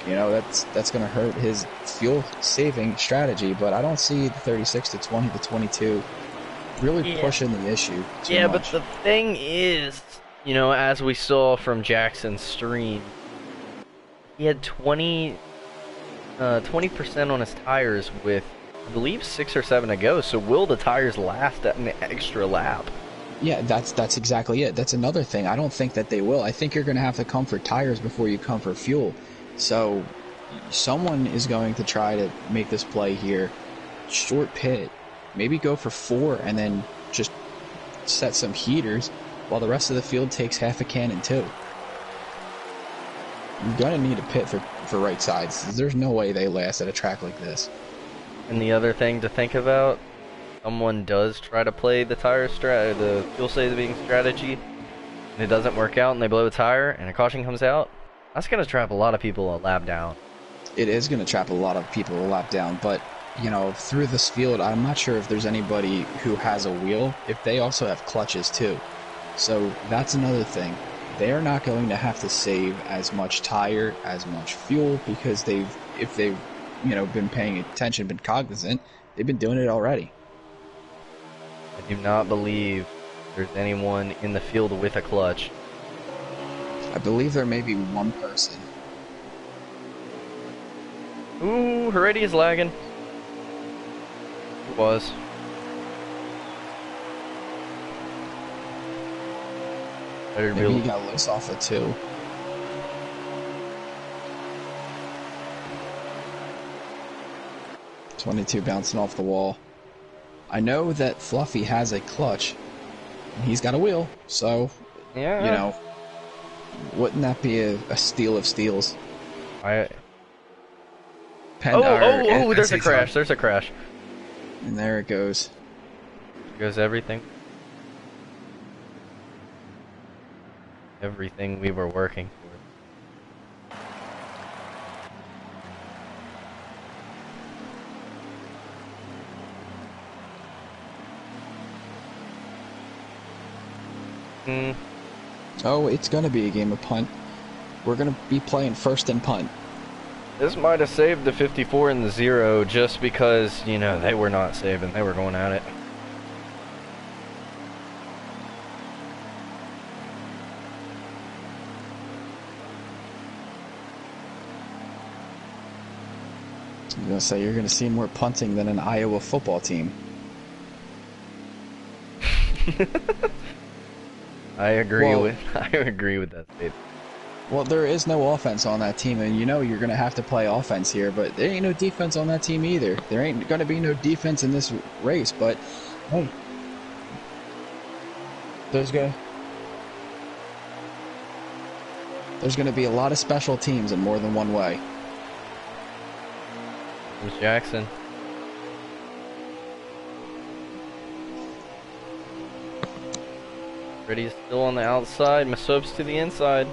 that's going to hurt his fuel saving strategy, but I don't see the 36 to 20 to 22 really pushing the issue too much. But the thing is, as we saw from Jackson's stream, he had 20% on his tires with, I believe, 6 or 7 to go. So will the tires last an extra lap? Yeah, that's exactly it. That's another thing. I don't think that they will. I think you're going to have to come for tires before you come for fuel. So someone is going to try to make this play here. Short pit. Maybe go for 4 and then just set some heaters while the rest of the field takes half a cannon too. You're going to need a pit for right sides. There's no way they last at a track like this. And the other thing to think about, someone does try to play the the fuel saving strategy, and it doesn't work out, and they blow a tire, and a caution comes out. That's going to trap a lot of people a lap down. It is going to trap a lot of people a lap down, but through this field, I'm not sure if there's anybody who has a wheel, if they also have clutches too. So that's another thing. They're not going to have to save as much tire, as much fuel, because if they've been paying attention, been cognizant, they've been doing it already. I do not believe there's anyone in the field with a clutch. I believe there may be one person. Ooh, Heredia is lagging. It was. Maybe he got loose off it too. .22 bouncing off the wall. I know that Fluffy has a clutch. He's got a wheel, so yeah. Wouldn't that be a steal of steals? There's a crash. There's a crash. And there it goes. There goes everything. Everything we were working for. Oh, it's going to be a game of punt. We're going to be playing first and punt. This might have saved the 54 and the 0 just because, they were not saving. They were going at it. I was going to say, you're going to see more punting than an Iowa football team. I agree with that statement. Well, there is no offense on that team, and you're going to have to play offense here, but there ain't no defense on that team either. There ain't going to be no defense in this race, but hey, there's going to be a lot of special teams in more than one way. Here's Jackson. Heredia is still on the outside. Masopes to the inside.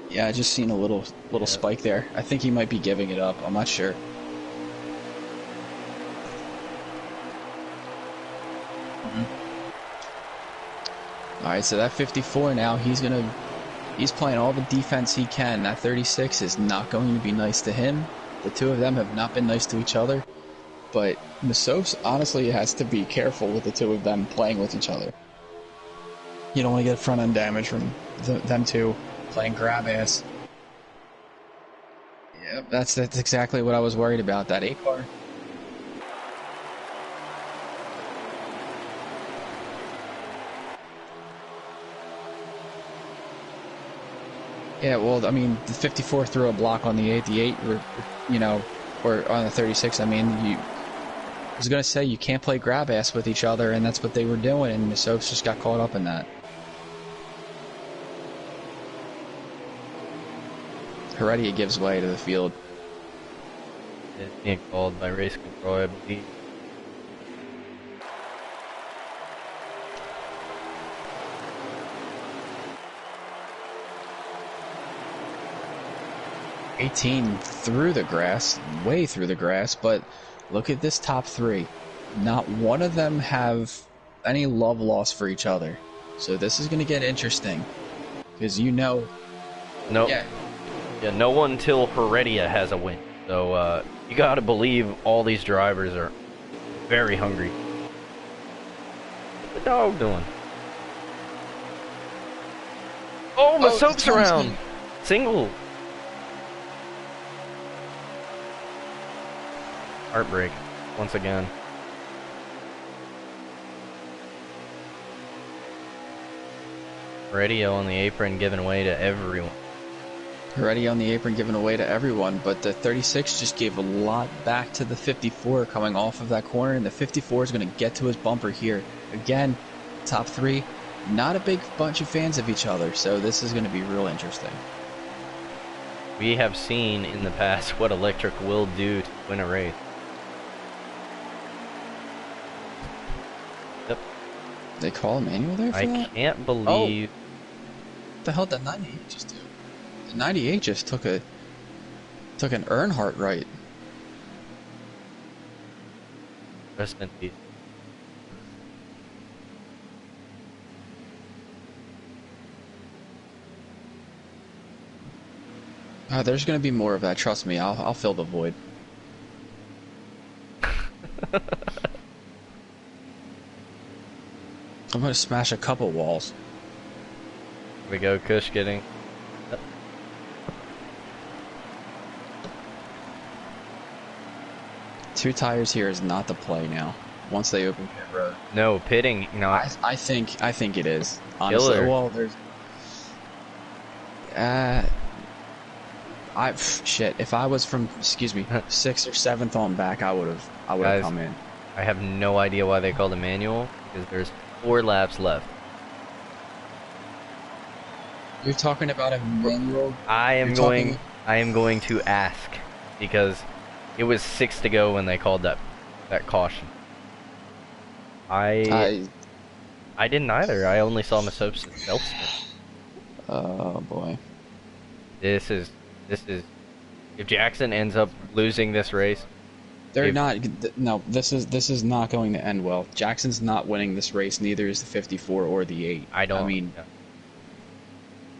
Yeah, I just seen a little spike there. I think he might be giving it up. I'm not sure. All right, so that 54 now, he's playing all the defense he can. That 36 is not going to be nice to him. The two of them have not been nice to each other. But Masopes honestly has to be careful with the two of them playing with each other. You don't want to get front end damage from them two playing grab ass. Yep, that's exactly what I was worried about. That 8-car. Yeah, well, I mean, the 54 threw a block on the 8. The 8, or on the 36. I mean, was going to say, you can't play grab ass with each other, and that's what they were doing, and masopes just got caught up in that. Heredia gives way to the field. It's being called by race control, I believe. '18 through the grass, way through the grass, but look at this top three. Not one of them have any love lost for each other. So this is going to get interesting. Because No, yeah, no one until Heredia has a win. So you gotta believe all these drivers are very hungry. What's the dog doing? Oh, masopes around! Single! Heartbreak, once again. Heredia on the apron giving way to everyone. Heredia on the apron giving away to everyone, but the 36 just gave a lot back to the 54 coming off of that corner, and the 54 is going to get to his bumper here. Again, top three, not a big bunch of fans of each other, so this is going to be real interesting. We have seen in the past what electric will do to win a race. Yep. They call a manual there for that? I can't believe... What the hell did that 98 just do? The 98 just took an Earnhardt right. Rest in peace. There's going to be more of that. Trust me. I'll fill the void. I'm going to smash a couple walls. Here we go, Kush getting... Two tires here is not the play now. Once they open pit road. No, pitting, you know... I think it is. Honestly, Killer. well, there's... shit. If I was from, excuse me, 6th or 7th on back, I would have Guys, come in. I have no idea why they called a manual, because there's 4 laps left. You're talking about a manual? I am going to ask, because it was 6 to go when they called that caution. I didn't either. I only saw masopes and self-spin. Oh boy. This is if Jackson ends up losing this race, No, this is not going to end well. Jackson's not winning this race. Neither is the 54 or the 8. I mean,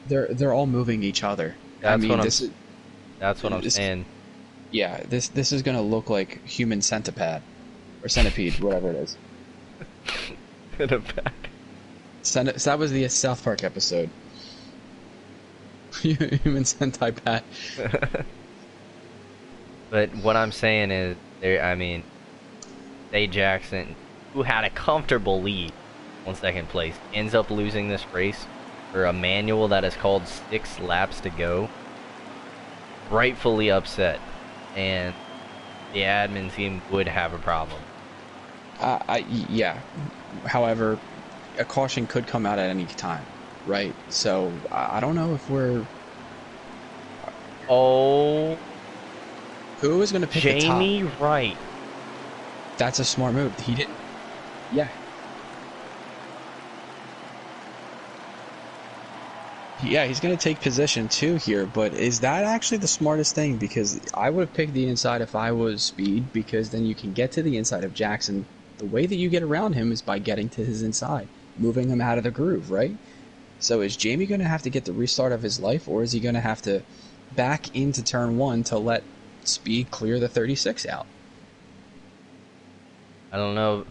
they're all moving each other. That's what I'm saying. Yeah, this is going to look like human centipede or centipede, whatever it is. That was the South Park episode. Human centipede. But what I'm saying is, Jackson, who had a comfortable lead on second place, ends up losing this race for a manual that is called 6 laps to go. Rightfully upset, and the admin team would have a problem. Yeah. However, a caution could come out at any time, right? So I don't know if we're. Oh. Who is going to pick the top? Jamie Wright. That's a smart move. He didn't. Yeah. Yeah, he's going to take position 2 here, but is that actually the smartest thing? Because I would have picked the inside if I was Speed, because then you can get to the inside of Jackson. The way that you get around him is by getting to his inside, moving him out of the groove, right? So is Jamie going to have to get the restart of his life, or is he going to have to back into turn 1 to let Speed clear the 36 out? I don't know.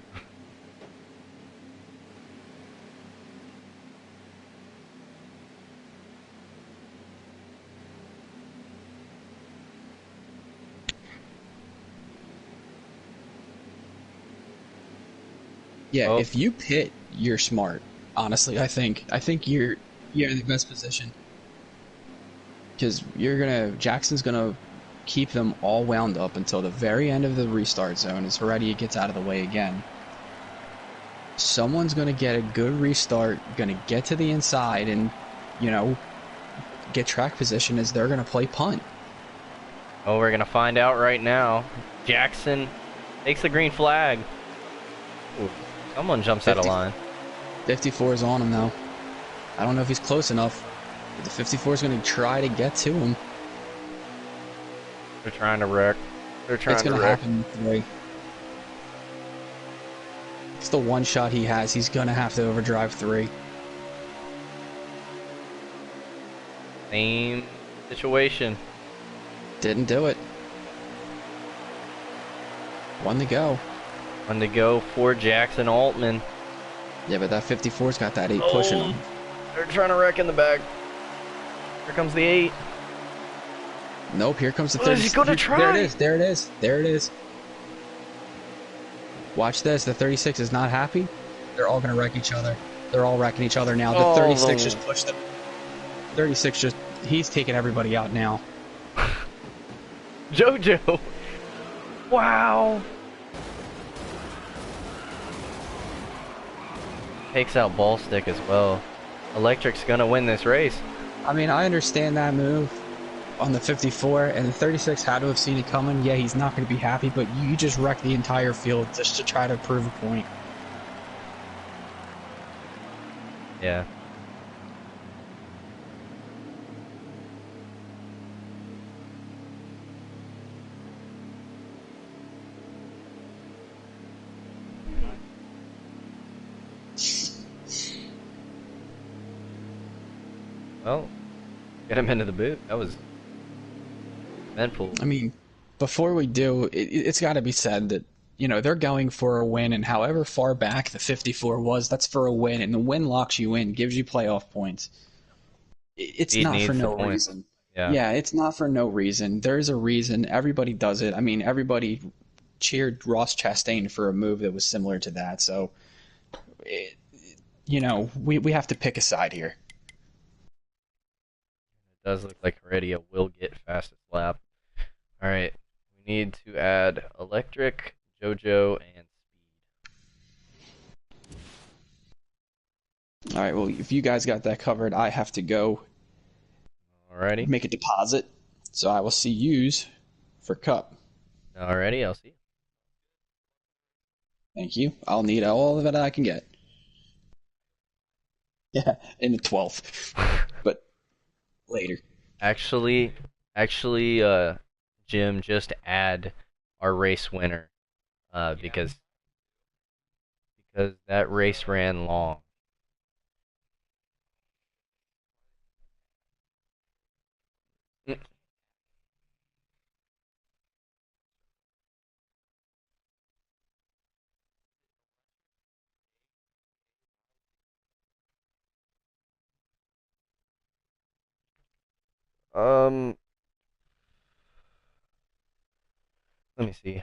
Yeah, Oh. if you pit, you're smart. Honestly, I think you're in the best position, because Jackson's gonna keep them all wound up until the very end of the restart zone as Heredia gets out of the way again. Someone's going to get a good restart, going to get to the inside and, you know, get track position as they're going to play punt. Oh, we're going to find out right now. Jackson takes the green flag. Ooh, someone jumps out of line. 54 is on him, though. I don't know if he's close enough, but the 54 is going to try to get to him. They're trying to wreck. They're trying It's to going wreck. to happen today. It's the one shot he has. He's going to have to overdrive 3. Same situation. Didn't do it. 1 to go. 1 to go for Jackson Altman. Yeah, but that 54's got that 8 pushing him. They're trying to wreck in the back. Here comes the 8. Nope, here comes the What is 30. he gonna try? There it is, there it is, there it is. Watch this, the 36 is not happy. They're all gonna wreck each other. They're all wrecking each other now. The 36 just pushed them. 36 just, he's taking everybody out now. JoJo. Wow. Takes out ball stick as well. Electric's gonna win this race. I mean, I understand that move on the 54, and the 36 had to have seen it coming. Yeah, he's not going to be happy, but you just wrecked the entire field just to try to prove a point. Yeah. Well, get him into the boot. That was eventful. I mean, before we do, it's got to be said that, you know, they're going for a win, and however far back the 54 was, that's for a win, and the win locks you in, gives you playoff points. It's He not needs for the no points. reason. Yeah. Yeah, it's not for no reason. There's a reason. Everybody does it. I mean, everybody cheered Ross Chastain for a move that was similar to that. So, you know, we have to pick a side here. It does look like Heredia will get fastest lap. All right. We need to add Electric, JoJo, and Speed. All right, well, if you guys got that covered, I have to go Alrighty. make a deposit. So I will see yous for Cup. Alrighty, I'll see you. Thank you. I'll need all of it I can get. Yeah, in the 12th. But later. Actually, Jim, just add our race winner, because that race ran long. Let me see.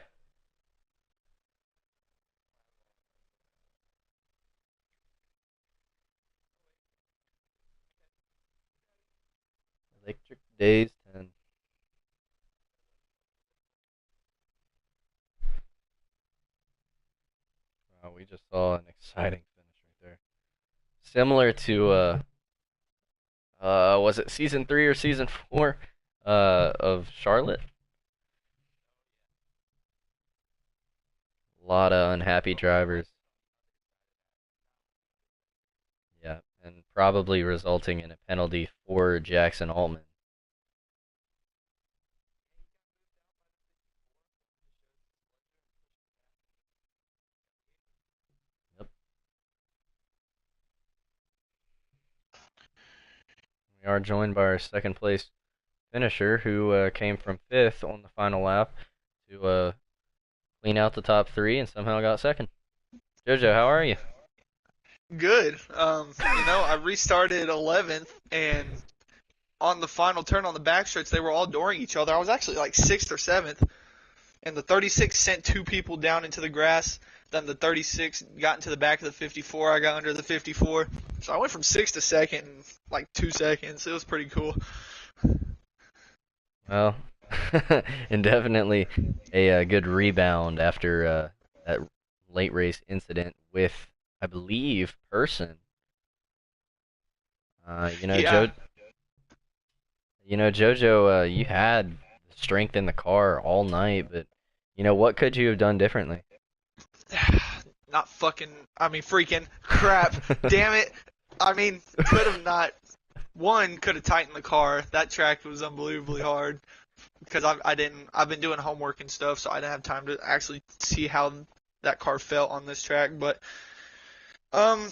Electric Days 10. Wow, we just saw an exciting finish right there. Similar to was it season 3 or season 4 of Charlotte? A lot of unhappy drivers. Yeah, and probably resulting in a penalty for Jackson Altman. Yep. We are joined by our second place finisher, who came from 5th on the final lap to clean out the top 3 and somehow got second. JoJo, how are you? Good. I restarted 11th, and on the final turn on the backstretch, they were all dooring each other. I was actually like 6th or 7th, and the 36 sent 2 people down into the grass. Then the 36 got into the back of the 54. I got under the 54. So I went from 6th to 2nd in like 2 seconds. It was pretty cool. Well, And definitely a good rebound after that late race incident with, I believe, Person. Uh, you know, Yeah. Joe, Jojo, you had strength in the car all night, but what could you have done differently? Not fucking. I mean, freaking crap. Damn it. I mean, could have not. One could have tightened the car. That track was unbelievably hard because I didn't. I've been doing homework and stuff, so I didn't have time to actually see how that car felt on this track. But um,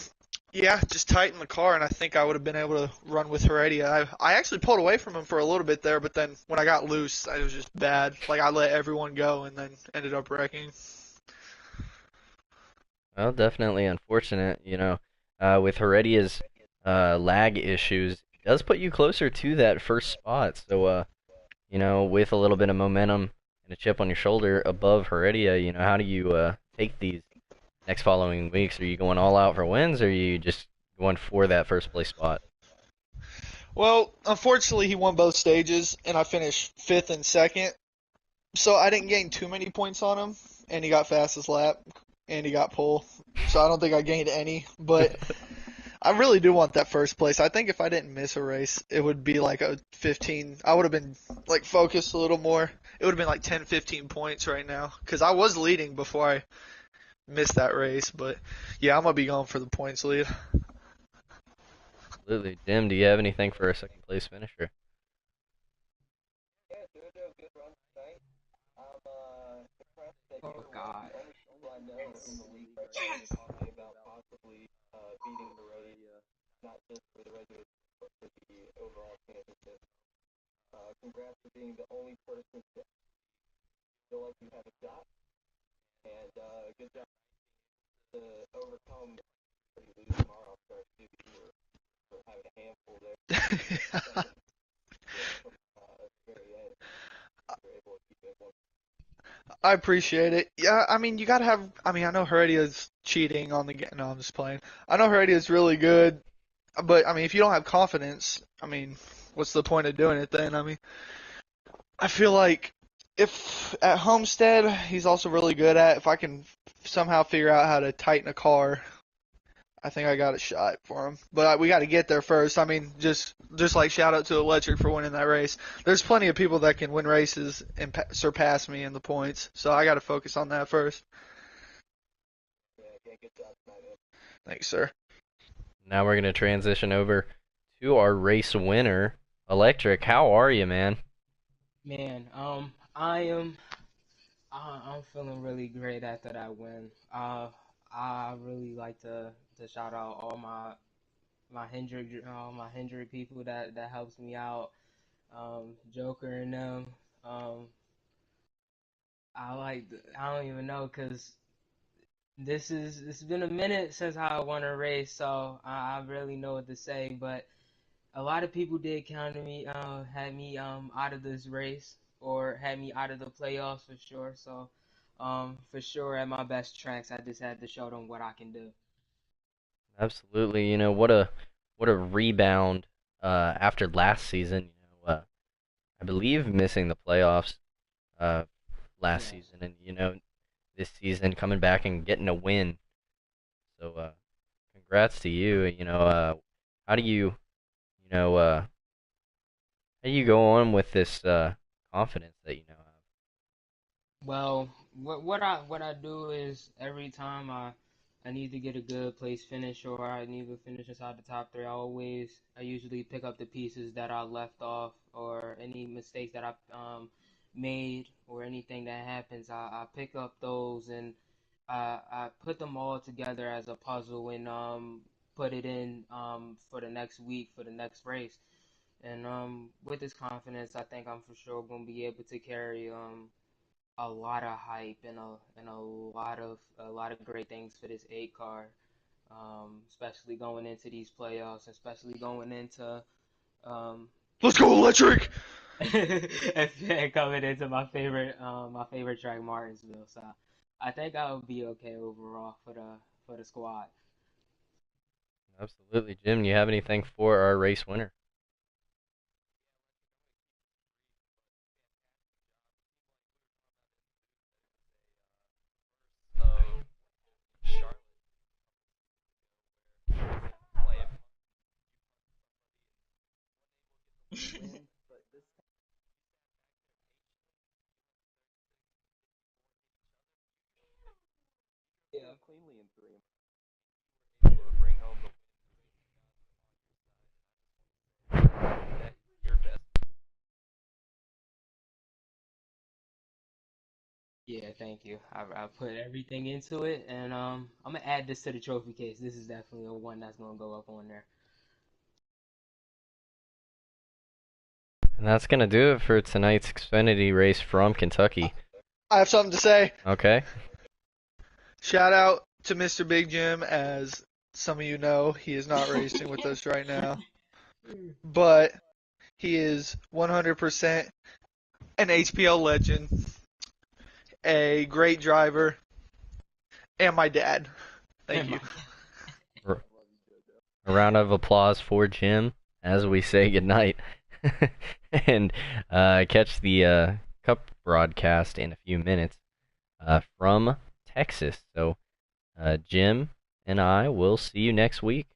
yeah, just tighten the car, and I think I would have been able to run with Heredia. I actually pulled away from him for a little bit there, but then when I got loose, it was just bad. Like I let everyone go, and then ended up wrecking. Well, definitely unfortunate, with Heredia's lag issues, it does put you closer to that first spot. So, with a little bit of momentum and a chip on your shoulder above Heredia, how do you take these next following weeks? Are you going all out for wins, or are you just going for that first place spot? Well, unfortunately, he won both stages, and I finished fifth and second. So I didn't gain too many points on him, and he got fastest lap, and he got pole. So I don't think I gained any, but I really do want that first place. I think if I didn't miss a race, it would be like a 15. I would have been like focused a little more. It would have been like 10, 15 points right now, because I was leading before I missed that race. But yeah, I'm gonna be going for the points lead. Absolutely. Jim, do you have anything for a second place finisher? Oh God. I appreciate it. Yeah, I mean, you gotta have. I mean, I know Heredia's cheating on the. No, I'm just playing. I know Heredia's really good, but I mean, if you don't have confidence, I mean, what's the point of doing it then? I mean, I feel like if at Homestead, he's also really good at. If I can somehow figure out how to tighten a car, I think I got a shot for him. But we got to get there first. I mean, just like shout out to Electric for winning that race. There's plenty of people that can win races and surpass me in the points, so I got to focus on that first. Thanks, sir. Now we're going to transition over to our race winner, Electric. How are you, man? Man, I'm feeling really great after that win. I really like to shout out all my Hendrick people that helps me out. Joker and them. Um, I don't even know because it's been a minute since I won a race, so I really know what to say. But a lot of people did counter me, had me out of this race or had me out of the playoffs for sure. So for sure at my best tracks, I just had to show them what I can do. Absolutely. What a rebound after last season. I believe missing the playoffs uh, last Yes. season, and this season coming back and getting a win. So congrats to you. How do you know how do you go on with this confidence that you now have? Well, what I do is every time I need to get a good place finish or I need to finish inside the top three, I usually pick up the pieces that I left off or any mistakes that I made or anything that happens. I pick up those and I put them all together as a puzzle and put it in for the next week for the next race. And with this confidence, I think I'm for sure gonna be able to carry a lot of hype and a lot of great things for this eight car, especially going into these playoffs, especially going into um, Let's go, Electric! and coming into my favorite track, Martinsville. So I think I will be okay overall for the squad. Absolutely, Jim. Do you have anything for our race winner? Yeah, thank you. I put everything into it, and I'm gonna add this to the trophy case. This is definitely a one that's gonna go up on there. And that's gonna do it for tonight's Xfinity race from Kentucky. I have something to say. Okay. Shout out to Mr. Big Jim. As some of you know, he is not racing with us right now, but he is 100% an HPL legend, a great driver, and my dad. Thank you. A round of applause for Jim as we say goodnight. And catch the Cup broadcast in a few minutes from Texas. So Jim and I will see you next week.